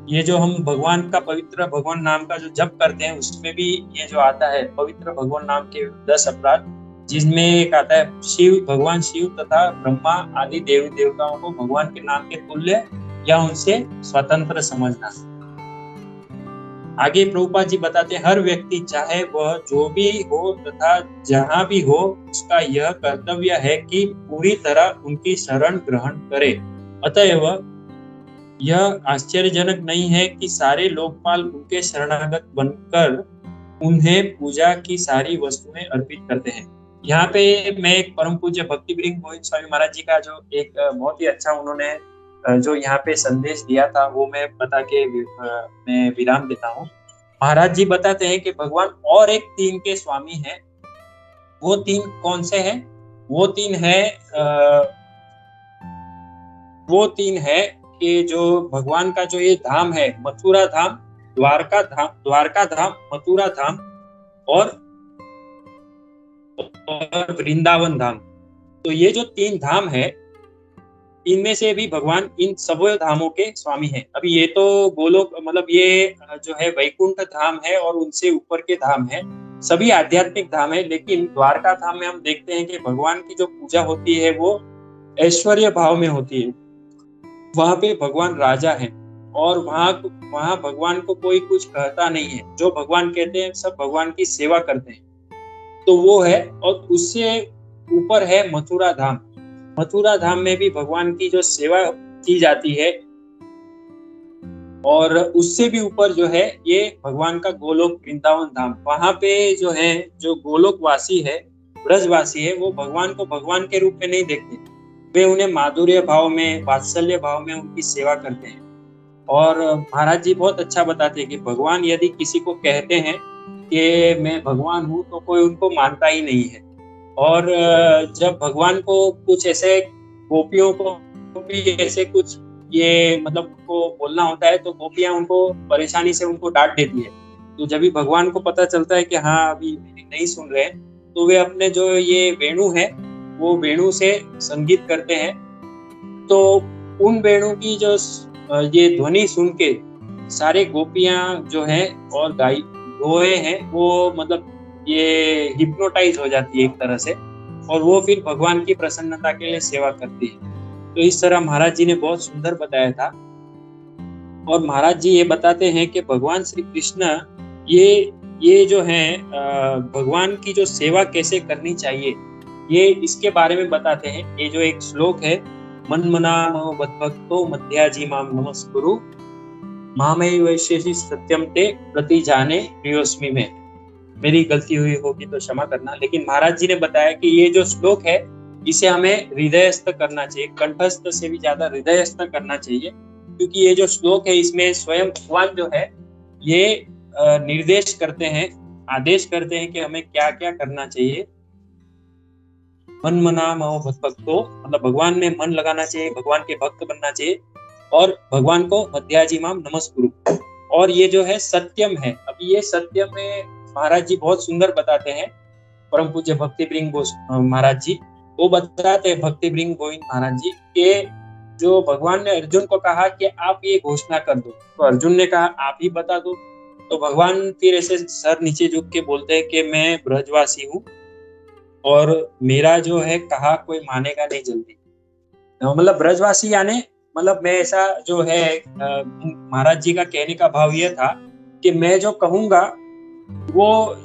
ये जो हम भगवान का पवित्र भगवान नाम का जो जप करते हैं उसमें भी ये जो आता है पवित्र भगवान नाम के 10 अपराध, जिसमें एक आता है भगवान शिव तथा ब्रह्मा आदि देवी देवताओं को भगवान के नाम के तुल्य या उनसे स्वतंत्र समझना। आगे प्रभुपाद जी बताते हैं, हर व्यक्ति चाहे वह जो भी हो तथा जहां भी हो, उसका यह कर्तव्य है कि पूरी तरह उनकी शरण ग्रहण करे। अतएव यह आश्चर्यजनक नहीं है कि सारे लोकपाल उनके शरणागत बनकर उन्हें पूजा की सारी वस्तुएं अर्पित करते हैं। यहाँ पे मैं एक परम पूज्य भक्ति ब्रिंग गोविंद स्वामी महाराज जी का जो एक बहुत ही अच्छा उन्होंने जो यहाँ पे संदेश दिया था वो मैं बता के मैं विराम देता हूँ। महाराज जी बताते हैं कि भगवान और एक तीन के स्वामी हैं। वो तीन कौन से हैं? वो तीन है कि जो भगवान का जो ये धाम है, मथुरा धाम, द्वारका धाम, मथुरा धाम और वृंदावन धाम। तो ये जो तीन धाम है, इनमें से भी भगवान इन सबों धामों के स्वामी हैं। अभी ये तो गोलोक मतलब ये जो है वैकुंठ धाम है और उनसे ऊपर के धाम है, सभी आध्यात्मिक धाम है। लेकिन द्वारका धाम में हम देखते हैं कि भगवान की जो पूजा होती है वो ऐश्वर्य भाव में होती है। वहां पे भगवान राजा है और वहां भगवान को कोई कुछ कहता नहीं है। जो भगवान कहते हैं सब भगवान की सेवा करते हैं, तो वो है। और उससे ऊपर है मथुरा धाम। मथुरा धाम में भी भगवान की जो सेवा की जाती है और उससे भी ऊपर जो है ये भगवान का गोलोक वृंदावन धाम। वहां पे जो है जो गोलोक वासी है, ब्रजवासी है, वो भगवान को भगवान के रूप में नहीं देखते। वे उन्हें माधुर्य भाव में, वात्सल्य भाव में उनकी सेवा करते हैं। और महाराज जी बहुत अच्छा बताते हैं कि भगवान यदि किसी को कहते हैं कि मैं भगवान हूँ तो कोई उनको मानता ही नहीं है। और जब भगवान को कुछ ऐसे गोपियों को भी ऐसे कुछ ये मतलब उनको बोलना होता है तो गोपियां उनको परेशानी से उनको डांट देती है। तो जब भी भगवान को पता चलता है कि हाँ अभी मेरी नहीं सुन रहे तो वे अपने जो ये वेणु है वो वेणु से संगीत करते हैं। तो उन वेणु की जो ये ध्वनि सुन के सारे गोपियां जो है और गोए हैं वो मतलब ये हिप्नोटाइज हो जाती है एक तरह से, और वो फिर भगवान की प्रसन्नता के लिए सेवा करती है। तो इस तरह महाराज जी ने बहुत सुंदर बताया था। और महाराज जी ये बताते हैं कि भगवान श्री कृष्ण ये जो है भगवान की जो सेवा कैसे करनी चाहिए ये इसके बारे में बताते हैं। ये जो एक श्लोक है, मन मना मम भक्तो मध्याजी माम नमस्कुरु मामय वैशेषि सत्यम ते प्रति जाने प्रियोस्मि में। मेरी गलती हुई होगी तो क्षमा करना। लेकिन महाराज जी ने बताया कि ये जो श्लोक है इसे हमें हृदयस्थ करना चाहिए, कंठस्थ से भी ज्यादा हृदयस्थ करना चाहिए, क्योंकि ये जो श्लोक है इसमें स्वयं भगवान जो है ये निर्देश करते हैं, आदेश करते हैं कि हमें क्या क्या करना चाहिए। मन मना मम भक्तो मतलब भगवान में मन लगाना चाहिए, भगवान के भक्त बनना चाहिए और भगवान को मध्याजी माम नमस्कुरु। और ये जो है सत्यम है। अब ये सत्यम में महाराज जी बहुत सुंदर बताते हैं। परम पूज्य भक्ति ब्रिंग महाराज जी वो बताते हैं, भक्ति ब्रिंग गोविंद महाराज जी के जो भगवान ने अर्जुन को कहा कि आप ये घोषणा कर दो, तो अर्जुन ने कहा आप ही बता दो। तो भगवान फिर ऐसे सर नीचे झुक के बोलते हैं कि मैं ब्रजवासी हूँ और मेरा जो है कहा कोई मानेगा नहीं जल्दी। मतलब ब्रजवासी यानी मतलब मैं ऐसा जो है महाराज जी का कहने का भाव यह था कि मैं जो कहूंगा वो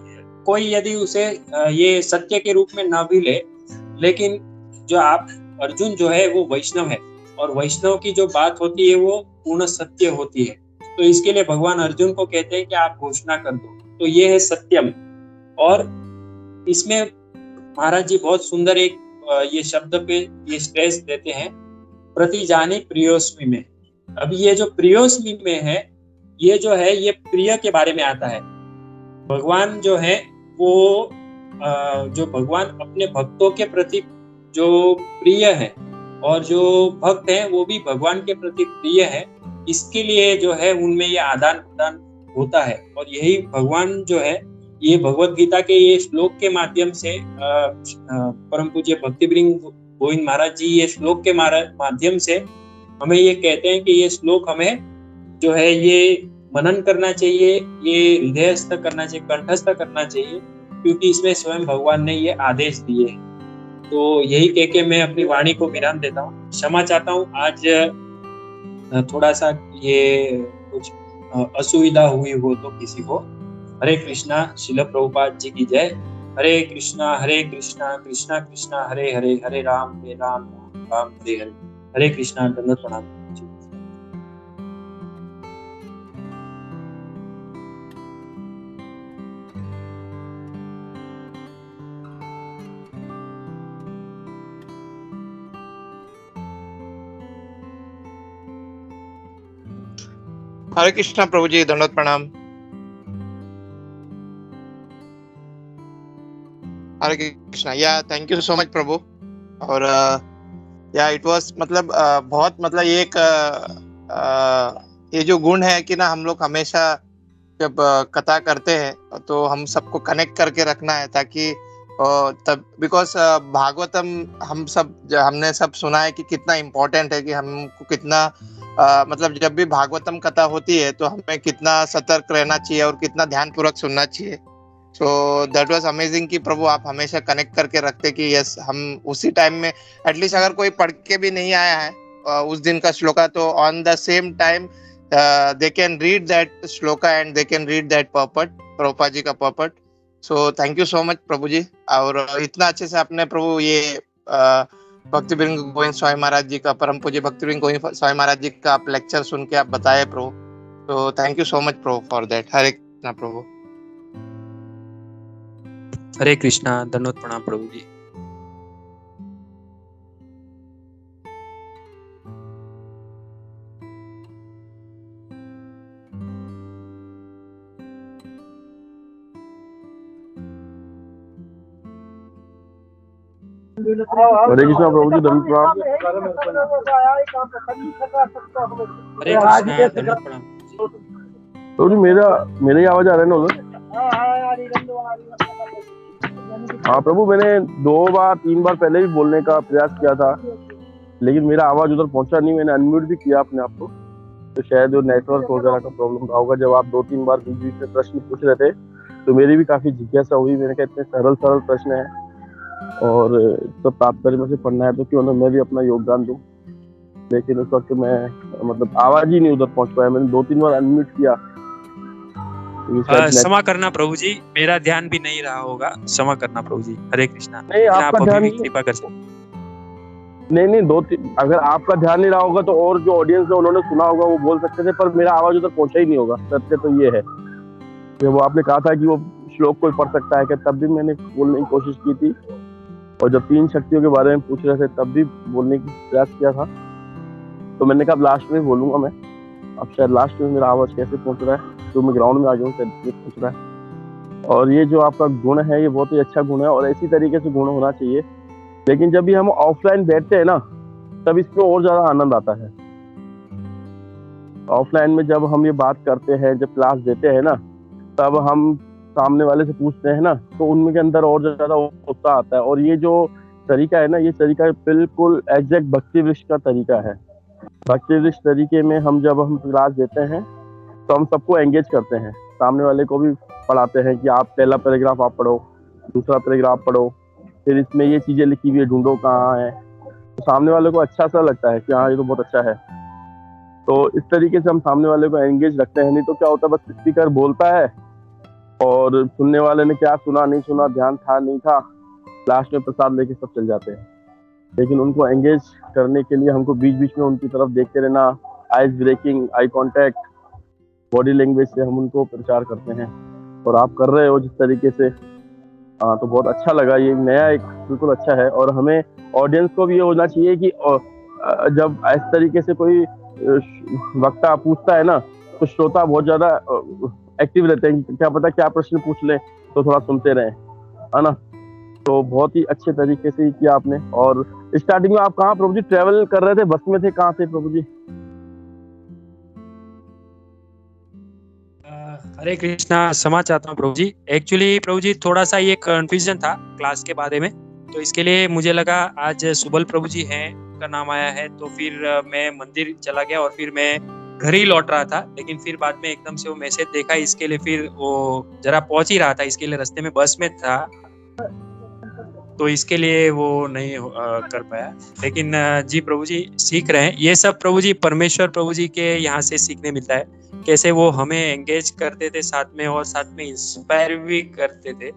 कोई यदि उसे ये सत्य के रूप में ना भी ले, लेकिन जो आप अर्जुन जो है वो वैष्णव है और वैष्णव की जो बात होती है वो पूर्ण सत्य होती है। तो इसके लिए भगवान अर्जुन को कहते हैं कि आप घोषणा कर दो। तो ये है सत्यम। और इसमें महाराज जी बहुत सुंदर एक ये शब्द पे ये स्ट्रेस देते हैं, प्रति जाने प्रियोस्मि में। अभी ये जो प्रियोस्मि में है ये जो है ये प्रिय के बारे में आता है। भगवान जो है वो जो भगवान अपने भक्तों के प्रति जो प्रिय है और जो भक्त है वो भी भगवान के प्रति प्रिय है, इसके लिए जो है उनमें ये आदान प्रदान होता है। और यही भगवान जो है ये भगवत गीता के ये श्लोक के माध्यम से परम पूज्य भक्ति ब्रिंग गोविंद महाराज जी ये श्लोक के माध्यम से हमें ये कहते हैं कि ये श्लोक हमें जो है ये मनन करना चाहिए, ये हृदयस्थ करना चाहिए, कंठस्थ करना चाहिए, क्योंकि इसमें स्वयं भगवान ने ये आदेश दिए। तो यही कह के मैं अपनी वाणी को विराम देता हूँ। क्षमा चाहता हूँ आज थोड़ा सा ये कुछ असुविधा हुई हो तो किसी को। हरे कृष्णा, शिल प्रभुपाद जी की जय। हरे कृष्णा कृष्णा कृष्णा हरे हरे, हरे राम राम हरे हरे। हरे कृष्णा, दंडवत प्रणाम। हरे कृष्णा प्रभु जी, दंडवत प्रणाम। हरे कृष्णा। या थैंक यू सो मच प्रभु। और या इट वाज मतलब बहुत मतलब ये एक ये जो गुण है कि ना हम लोग हमेशा जब कथा करते हैं तो हम सबको कनेक्ट करके रखना है, ताकि तब बिकॉज भागवतम हमने सब सुना है कि कितना इम्पोर्टेंट है, कि हमको कितना मतलब जब भी भागवतम कथा होती है तो हमें कितना सतर्क रहना चाहिए और कितना ध्यानपूर्वक सुनना चाहिए। सो दैट वाज अमेजिंग कि प्रभु आप हमेशा कनेक्ट करके रखते कि यस हम उसी टाइम में एटलीस्ट अगर कोई पढ़ के भी नहीं आया है उस दिन का श्लोका, तो on the same time they can read that shloka and they can read that purport, Prabhupada ji का purport. So thank you so much प्रभु जी। और इतना अच्छे से आपने प्रभु ये भक्ति वृंद गोविंद स्वामी महाराज जी का, परम पूज्य भक्ति वृंद गोविंद स्वामी महाराज जी का आप लेक्चर सुन के आप बताए प्रभु। तो थैंक यू सो मच प्रभु फॉर दैट। हरे कृष्णा प्रभु। हरे कृष्णा, दंडवत प्रणाम प्रभु जी। हरे कृष्णा प्रभु जी, दंडवत प्रणाम। हरे कृष्णा, दंडवत प्रणाम प्रभु जी। मेरा ही आवाज आ रहा है ना उधर? हाँ प्रभु, मैंने 2-3 बार पहले भी बोलने का प्रयास किया था, लेकिन मेरा आवाज उधर पहुंचा नहीं। मैंने अनम्यूट भी किया अपने आप को, तो शायद वो नेटवर्क वगैरह का प्रॉब्लम रहा होगा। जब आप 2-3 बार बीच बीच में प्रश्न पूछ रहे थे तो मेरी भी काफी जिज्ञासा हुई। मैंने कहा इतने सरल प्रश्न है और सब तात्पर्य में से पढ़ना है, तो क्यों ना मैं भी अपना योगदान दूं। लेकिन उस वक्त मैं मतलब आवाज ही नहीं उधर पहुंच पाया। मैंने 2-3 बार अनम्यूट किया। क्षमा करना प्रभु जी, मेरा ध्यान भी नहीं रहा होगा, क्षमा करना प्रभु जी। हरे कृष्णा। नहीं, आपका ध्यान भी कृपा कर सकते। नहीं, अगर आपका ध्यान नहीं रहा होगा तो और जो ऑडियंस है उन्होंने सुना होगा, वो बोल सकते थे, पर मेरा आवाज उधर पहुंचा ही नहीं होगा। सत्य तो ये है। जब वो आपने कहा था कि वो श्लोक कोई पढ़ सकता है क्या, तब भी मैंने बोलने की कोशिश की थी। और जब 3 शक्तियों के बारे में पूछ रहे थे तब भी बोलने की प्रयास किया था। तो मैंने कहा लास्ट में बोलूंगा मैं। अब शायद लास्ट में मेरा आवाज कैसे पहुंच रहा है, तो मैं ग्राउंड में आ गया हूँ, शायद पहुंच रहा है। और ये जो आपका गुण है ये बहुत ही अच्छा गुण है और इसी तरीके से गुण होना चाहिए। लेकिन जब भी हम ऑफलाइन बैठते हैं ना, तब इसमें और ज्यादा आनंद आता है। ऑफलाइन में जब हम ये बात करते हैं, जब क्लास देते हैं ना, तब हम सामने वाले से पूछते हैं ना, तो उनमें के अंदर और ज्यादा उत्साह आता है। और ये जो तरीका है ना, ये तरीका बिल्कुल एग्जैक्ट भक्ति वृक्ष का तरीका है। भक्ति वृक्ष तरीके में जब हम क्लास देते हैं तो हम सबको एंगेज करते हैं। सामने वाले को भी पढ़ाते हैं कि आप पहला पैराग्राफ आप पढ़ो, दूसरा पैराग्राफ पढ़ो, फिर इसमें ये चीजें लिखी हुई है, ढूंढो कहाँ है। तो सामने वाले को अच्छा सा लगता है कि हाँ ये तो बहुत अच्छा है। तो इस तरीके से हम सामने वाले को एंगेज रखते हैं। नहीं तो क्या होता है, बस स्पीकर बोलता है और सुनने वाले ने क्या सुना नहीं सुना, ध्यान था नहीं था, लास्ट में प्रसाद लेके सब चल जाते हैं। लेकिन उनको एंगेज करने के लिए हमको बीच बीच में उनकी तरफ देखते रहना, eyes breaking, eye contact, body language से हम उनको प्रचार करते हैं। और आप कर रहे हो जिस तरीके से, तो बहुत अच्छा लगा। ये नया एक बिल्कुल अच्छा है। और हमें ऑडियंस को भी ये होना चाहिए कि जब इस तरीके से कोई वक्ता पूछता है ना, तो श्रोता बहुत ज्यादा एक्टिव रहते हैं, क्या पता क्या प्रश्न पूछ ले, तो थोड़ा सुनते रहे, है ना। तो बहुत ही अच्छे तरीके से किया आपने। और स्टार्टिंग में आप कहाँ प्रभु जी ट्रेवल कर रहे थे, बस में थे, कहाँ थे प्रभु जी? हरे कृष्णा, क्षमा चाहता हूँ प्रभु जी। एक्चुअली प्रभु जी थोड़ा सा ये कंफ्यूजन था क्लास के बारे में, तो इसके लिए मुझे लगा आज सुबल प्रभु जी हैं का नाम आया है, तो फिर मैं मंदिर चला गया और फिर मैं घर ही लौट रहा था। लेकिन फिर बाद में एकदम से वो मैसेज देखा, इसके लिए फिर वो जरा पहुंच ही रहा था, इसके लिए रास्ते में बस में था, तो इसके लिए वो नहीं कर पाया। लेकिन जी प्रभु जी सीख रहे हैं ये सब। प्रभु जी परमेश्वर प्रभु जी के यहाँ से सीखने मिलता है, कैसे वो हमें एंगेज करते थे साथ में, और साथ में इंस्पायर भी करते थे।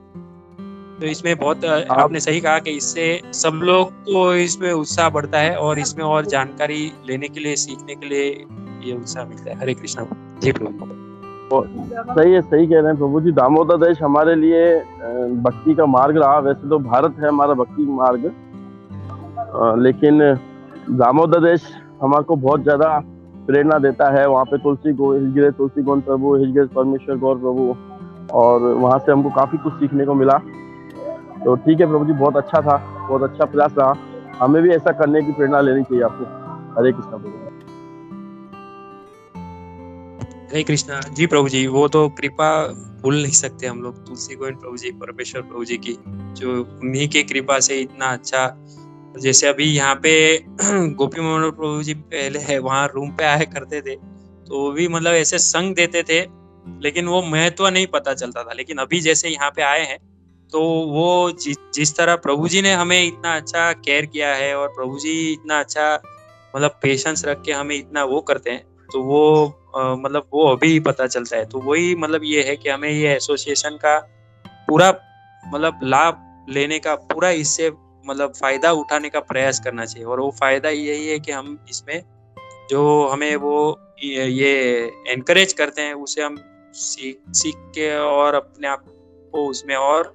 तो इसमें बहुत आपने सही कहा कि इससे सब लोग को इसमें उत्साह बढ़ता है और इसमें और जानकारी लेने के लिए, सीखने के लिए ये उत्साह मिलता है। हरे कृष्णा जी प्रभु। सही है, सही कह रहे हैं प्रभु जी। दामोदर देश हमारे लिए भक्ति का मार्ग रहा। वैसे तो भारत है हमारा भक्ति मार्ग, लेकिन दामोदर देश हमारे को बहुत ज्यादा प्रेरणा देता है। वहाँ पे तुलसी गौन प्रभु, हिजगिरे परमेश्वर गौर प्रभु, और वहाँ से हमको काफी कुछ सीखने को मिला। तो ठीक है प्रभु जी, बहुत अच्छा था, बहुत अच्छा प्रयास रहा। हमें भी ऐसा करने की प्रेरणा लेनी चाहिए आपसे। हरे कृष्णा प्रभु। हरे कृष्णा जी प्रभु जी। वो तो कृपा भूल नहीं सकते हम लोग, तुलसी गोविंद प्रभु जी, परमेश्वर प्रभु जी की, जो उन्हीं की कृपा से इतना अच्छा। जैसे अभी यहाँ पे गोपी मोहन प्रभु जी पहले है वहाँ रूम पे आया करते थे, तो वो भी मतलब ऐसे संग देते थे, लेकिन वो महत्व नहीं पता चलता था। लेकिन अभी जैसे यहाँ पे आए हैं, तो वो जिस तरह प्रभु जी ने हमें इतना अच्छा केयर किया है, और प्रभु जी इतना अच्छा मतलब पेशेंस रख के हमें इतना वो करते हैं, तो वो मतलब वो अभी पता चलता है। तो वही मतलब ये है कि हमें ये एसोसिएशन का पूरा मतलब लाभ लेने का, पूरा इससे मतलब फायदा उठाने का प्रयास करना चाहिए। और वो फायदा यही है कि हम इसमें जो हमें वो ये एनकरेज करते हैं, उसे हम सीख के और अपने आप को उसमें और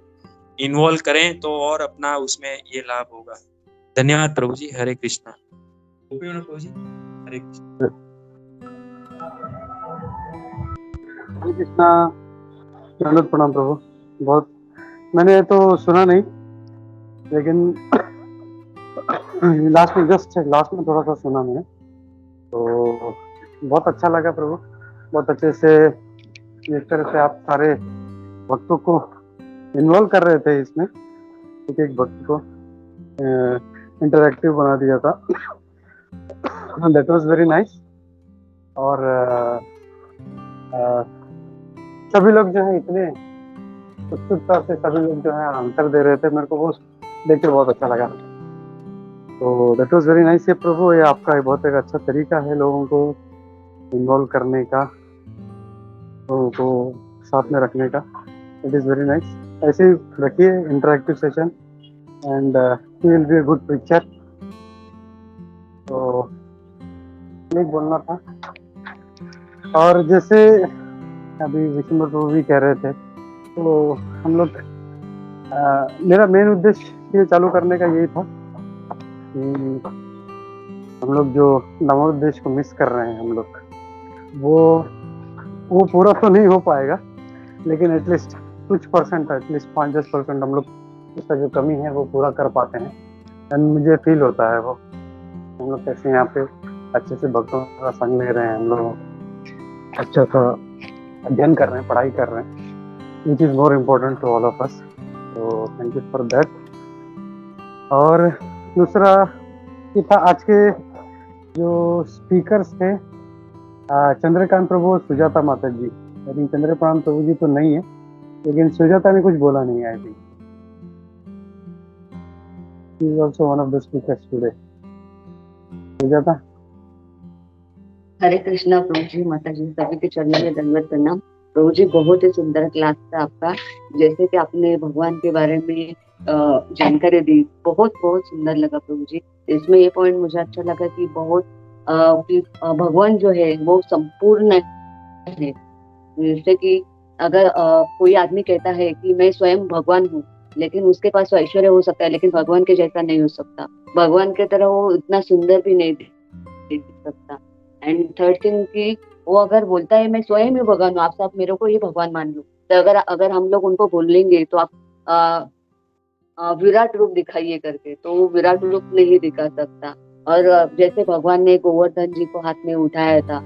इन्वॉल्व करें, तो और अपना उसमें ये लाभ होगा। धन्यवाद प्रभु जी। हरे कृष्णा प्रभु जी। हरे कृष्णा। हरे कृष्णा। दंडवत प्रणाम प्रभु। बहुत मैंने तो सुना नहीं, लेकिन लास्ट में थोड़ा सा सुना मैंने, तो बहुत अच्छा लगा प्रभु। बहुत अच्छे से इस तरह से आप सारे भक्तों को इन्वॉल्व कर रहे थे इसमें, एक भक्त को इंटरैक्टिव बना दिया था। That was very nice. और सभी लोग जो है इतने उत्सुकता से सभी लोग जो है आंसर दे रहे थे, मेरे को वो देख के बहुत अच्छा लगा। तो दैट वाज वेरी नाइस। ये प्रभु, ये आपका बहुत एक अच्छा तरीका है लोगों को इन्वॉल्व करने का, लोगों को साथ में रखने का। It is very nice. ऐसे ही रखिए interactive session, and he will be a good picture. तो नहीं बोलना था। और जैसे अभी विष्णु प्रभु भी कह रहे थे, तो हम लोग मेरा मेन उद्देश्य ये चालू करने का यही था कि हम लोग जो नवोद्देश्य को मिस कर रहे हैं, हम लोग वो पूरा तो नहीं हो पाएगा, लेकिन एटलीस्ट कुछ परसेंट, एटलीस्ट 5-10% हम लोग उसका जो कमी है वो पूरा कर पाते हैं। एंड मुझे फील होता है वो हम लोग कैसे यहाँ पे अच्छे से भक्तों का संग ले रहे हैं, हम लोग अच्छा सा अध्ययन कर रहे हैं, पढ़ाई कर रहे हैं, which is more important to all of us. तो थैंक यू फॉर दैट। और दूसरा ये था, आज के जो स्पीकर्स थे चंद्रकांत प्रभु और सुजाता माता जी। आई थिंक चंद्रकांत प्रभु जी तो नहीं है, लेकिन सुजाता ने कुछ बोला नहीं। I think she is also one of the speakers today. Sujata. Hare Krishna प्रभु जी, माता जी, सभी के चरणों में दंडवत प्रणाम। प्रभु जी, बहुत ही सुंदर क्लास था आपका। जैसे कि आपने भगवान के बारे में जानकारी दी, बहुत बहुत सुंदर लगा प्रभु जी। इसमें ये पॉइंट मुझे अच्छा लगा कि बहुत भगवान जो है वो संपूर्ण है। जैसे कि अगर कोई आदमी कहता है कि मैं स्वयं भगवान हूँ, लेकिन उसके पास ऐश्वर्य हो सकता है, लेकिन भगवान के जैसा नहीं हो सकता। भगवान के तरह वो इतना सुंदर भी नहीं दिख सकता। एंड थर्ड थिंग कि वो अगर बोलता है मैं स्वयं ही भगवान हूँ, आप सब मेरे को ही भगवान मान लो, तो अगर हम लोग उनको बोलेंगे तो आप विराट रूप दिखाइए करके, तो वो विराट रूप नहीं दिखा सकता। और जैसे भगवान ने गोवर्धन जी को हाथ में उठाया था,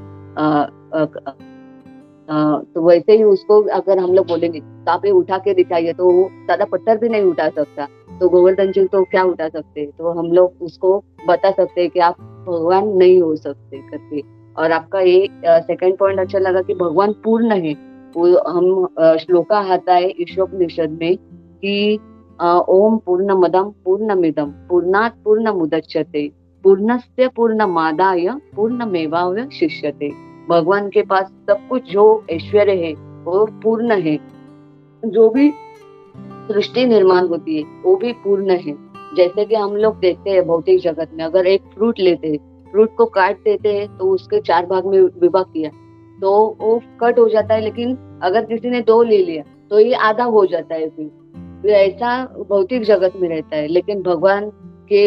तो वैसे ही उसको अगर हम लोग बोलेंगे तो आप ये उठा के दिखाइए, तो वो सादा पत्थर भी नहीं उठा सकता, तो गोवर्धन जी तो क्या उठा सकते। तो हम लोग उसको बता सकते हैं कि आप भगवान नहीं हो सकते करके। और आपका ये सेकंड पॉइंट अच्छा लगा कि भगवान पूर्ण है। वो हम श्लोका आता है ईशोपनिषद में कि ओम पूर्णमदं पूर्णमिदं पूर्णात् पूर्णमुदच्यते पूर्णस्य पूर्णमादाय पूर्णमेवावशिष्यते। भगवान के पास सब कुछ जो ऐश्वर्य है वो पूर्ण है। जो भी सृष्टि निर्माण होती है वो भी पूर्ण है। जैसे कि हम लोग देखते हैं भौतिक जगत में, अगर एक फ्रूट लेते हैं, फ्रूट को काट देते हैं तो उसके 4 भाग में विभाग किया तो वो कट हो जाता है, लेकिन अगर किसी ने 2 ले लिया तो ये आधा हो जाता है। फिर ऐसा भौतिक जगत में रहता है। लेकिन भगवान के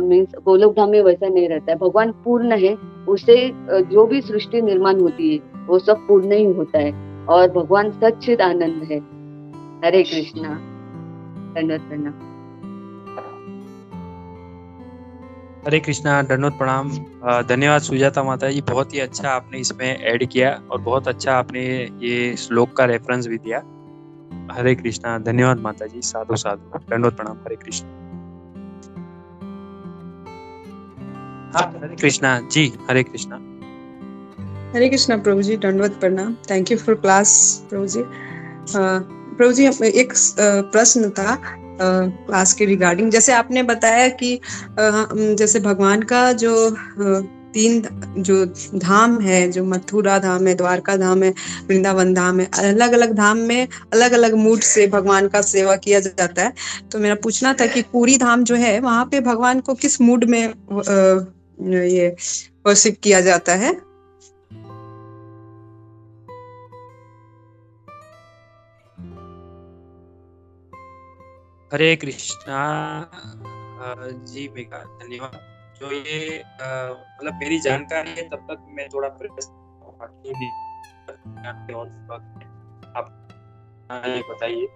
मीन्स गोलोक धाम में वैसा नहीं रहता है। भगवान पूर्ण है, उसे जो भी सृष्टि निर्माण होती है वो सब पूर्ण ही होता है और भगवान सच्चिद आनंद है। हरे कृष्णा। दंडवत प्रणाम। हरे कृष्णा, दंडवत प्रणाम। धन्यवाद सुजाता माता जी, बहुत ही अच्छा आपने इसमें ऐड किया और बहुत अच्छा आपने ये श्लोक का रेफरेंस भी दिया। हरे कृष्णा, धन्यवाद माता जी, साधु साधु, दंडवत प्रणाम। हरे कृष्णा। हाँ, हरे कृष्णा जी, हरे कृष्णा। हरे कृष्णा प्रभु जी, दंडवत प्रणाम। थैंक यू फॉर क्लास प्रभु जी। प्रभु जी, एक प्रश्न था क्लास के रिगार्डिंग। जैसे आपने बताया कि जैसे भगवान का जो 3 जो धाम है, जो मथुरा धाम है, द्वारका धाम है, वृंदावन धाम है, अलग अलग धाम में अलग अलग मूड से भगवान का सेवा किया जाता है। तो मेरा पूछना था कि पूरी धाम जो है वहां पे भगवान को किस मूड में ये वर्शिप किया जाता है? हरे कृष्णा जी मेघा, धन्यवाद। जो ये मतलब मेरी जानकारी है तब तक मैं थोड़ा आप ये बताइए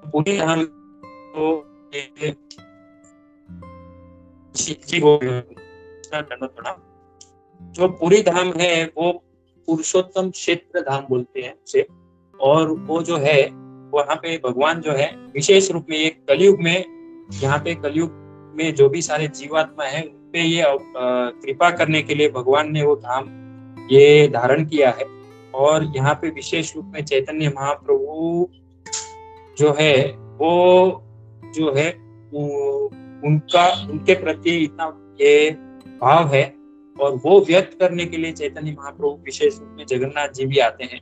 पूरी धाम तो जो पूरी धाम है वो पुरुषोत्तम क्षेत्र धाम बोलते हैं उसे। और वो जो है वहाँ पे भगवान जो है विशेष रूप में एक कलयुग में, यहाँ पे कलयुग में जो भी सारे जीवात्मा है उन पे ये कृपा करने के लिए भगवान ने वो धाम ये धारण किया है। और यहाँ पे विशेष रूप में चैतन्य महाप्रभु जो है वो जो है उनके प्रति इतना ये भाव है और वो व्यक्त करने के लिए चैतन्य महाप्रभु विशेष रूप में जगन्नाथ जी भी आते हैं।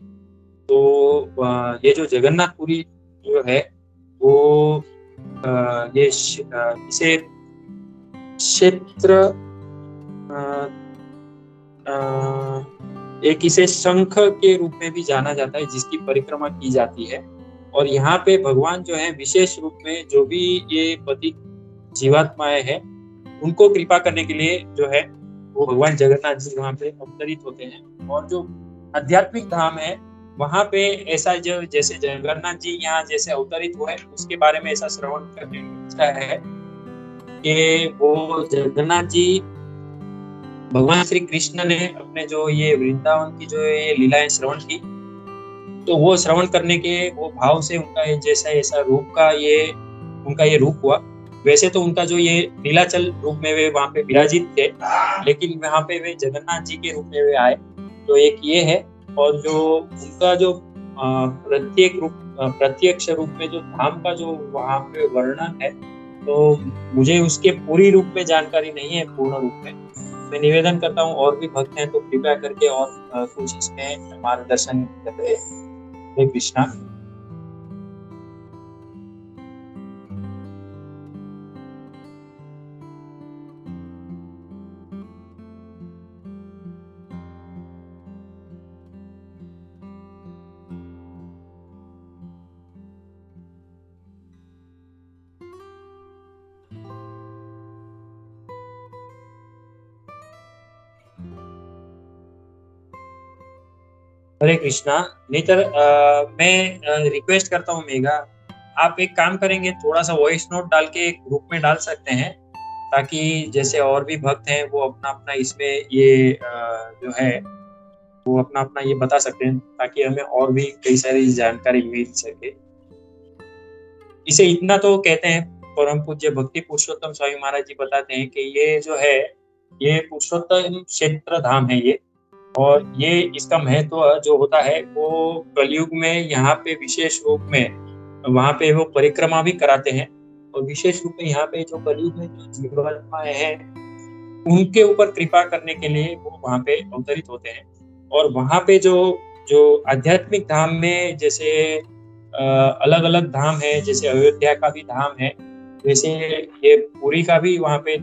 तो ये जो जगन्नाथपुरी जो है वो ये इसे क्षेत्र एक इसे शंख के रूप में भी जाना जाता है जिसकी परिक्रमा की जाती है। और यहाँ पे भगवान जो है विशेष रूप में जो भी ये पति जीवात्माएं हैं उनको कृपा करने के लिए जो है वो भगवान जगन्नाथ जी वहाँ पे अवतरित होते हैं। और जो आध्यात्मिक धाम है वहाँ पे ऐसा जो जैसे जगन्नाथ जी यहाँ जैसे अवतरित हुए उसके बारे में ऐसा श्रवण करने की इच्छा है कि वो जगन्नाथ जी भगवान श्री कृष्ण ने अपने जो ये वृंदावन की जो ये लीलाएं श्रवण की, तो वो श्रवण करने के वो भाव से उनका ये जैसा ऐसा रूप का ये उनका ये रूप हुआ। वैसे तो उनका जो ये नीलाचल रूप में वे वहाँ पे विराजित थे, लेकिन वहाँ पे वे जगन्नाथ जी के रूप में वे आए। तो एक ये है। और जो उनका जो प्रत्यक्ष रूप में जो धाम का जो वहाँ पे वर्णन है, तो मुझे उसके पूरी रूप में जानकारी नहीं है पूर्ण रूप में। मैं निवेदन करता हूँ और भी भक्त हैं तो कृपया करके और कुछ इसमें मार्गदर्शन करें। हरे कृष्णा। हरे कृष्णा। नहीं तो मैं रिक्वेस्ट करता हूँ मेघा, आप एक काम करेंगे, थोड़ा सा वॉइस नोट डाल के एक ग्रुप में डाल सकते हैं ताकि जैसे और भी भक्त हैं वो अपना अपना इसमें ये जो है वो अपना अपना ये बता सकते हैं ताकि हमें और भी कई सारी जानकारी मिल सके। इसे इतना तो कहते हैं परम पूज्य भक्ति पुरुषोत्तम स्वामी महाराज जी बताते हैं कि ये जो है ये पुरुषोत्तम क्षेत्र धाम है ये। और ये इसका महत्व जो होता है वो कलयुग में यहाँ पे विशेष रूप में वहाँ पे वो परिक्रमा भी कराते हैं। और विशेष रूप में यहाँ पे जो कलयुग में जो जीवात्माएं हैं उनके ऊपर कृपा करने के लिए वो वहाँ पे अवतरित होते हैं। और वहाँ पे जो आध्यात्मिक धाम में जैसे अलग अलग धाम है, जैसे अयोध्या का भी धाम है, वैसे ये पुरी का भी वहाँ पे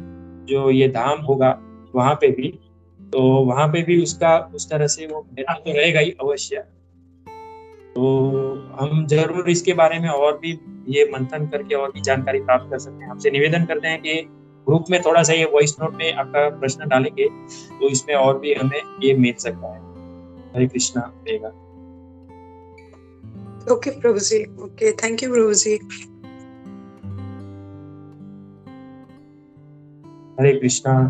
जो ये धाम होगा वहाँ पे भी, तो वहाँ पे भी उसका उस तरह से वो महत्व तो रहेगा ही अवश्य। तो हम जरूर इसके बारे में और भी ये मंथन करके और भी जानकारी प्राप्त कर सकते हैं। आपसे निवेदन करते हैं कि ग्रुप में थोड़ा सा ये वॉइस नोट में आपका प्रश्न डालेंगे तो इसमें और भी हमें ये मिल सकता है। हरे कृष्णा रहेगा। ओके प्रभु जी, ओके, थैंक यू प्रभु जी। हरे कृष्णा।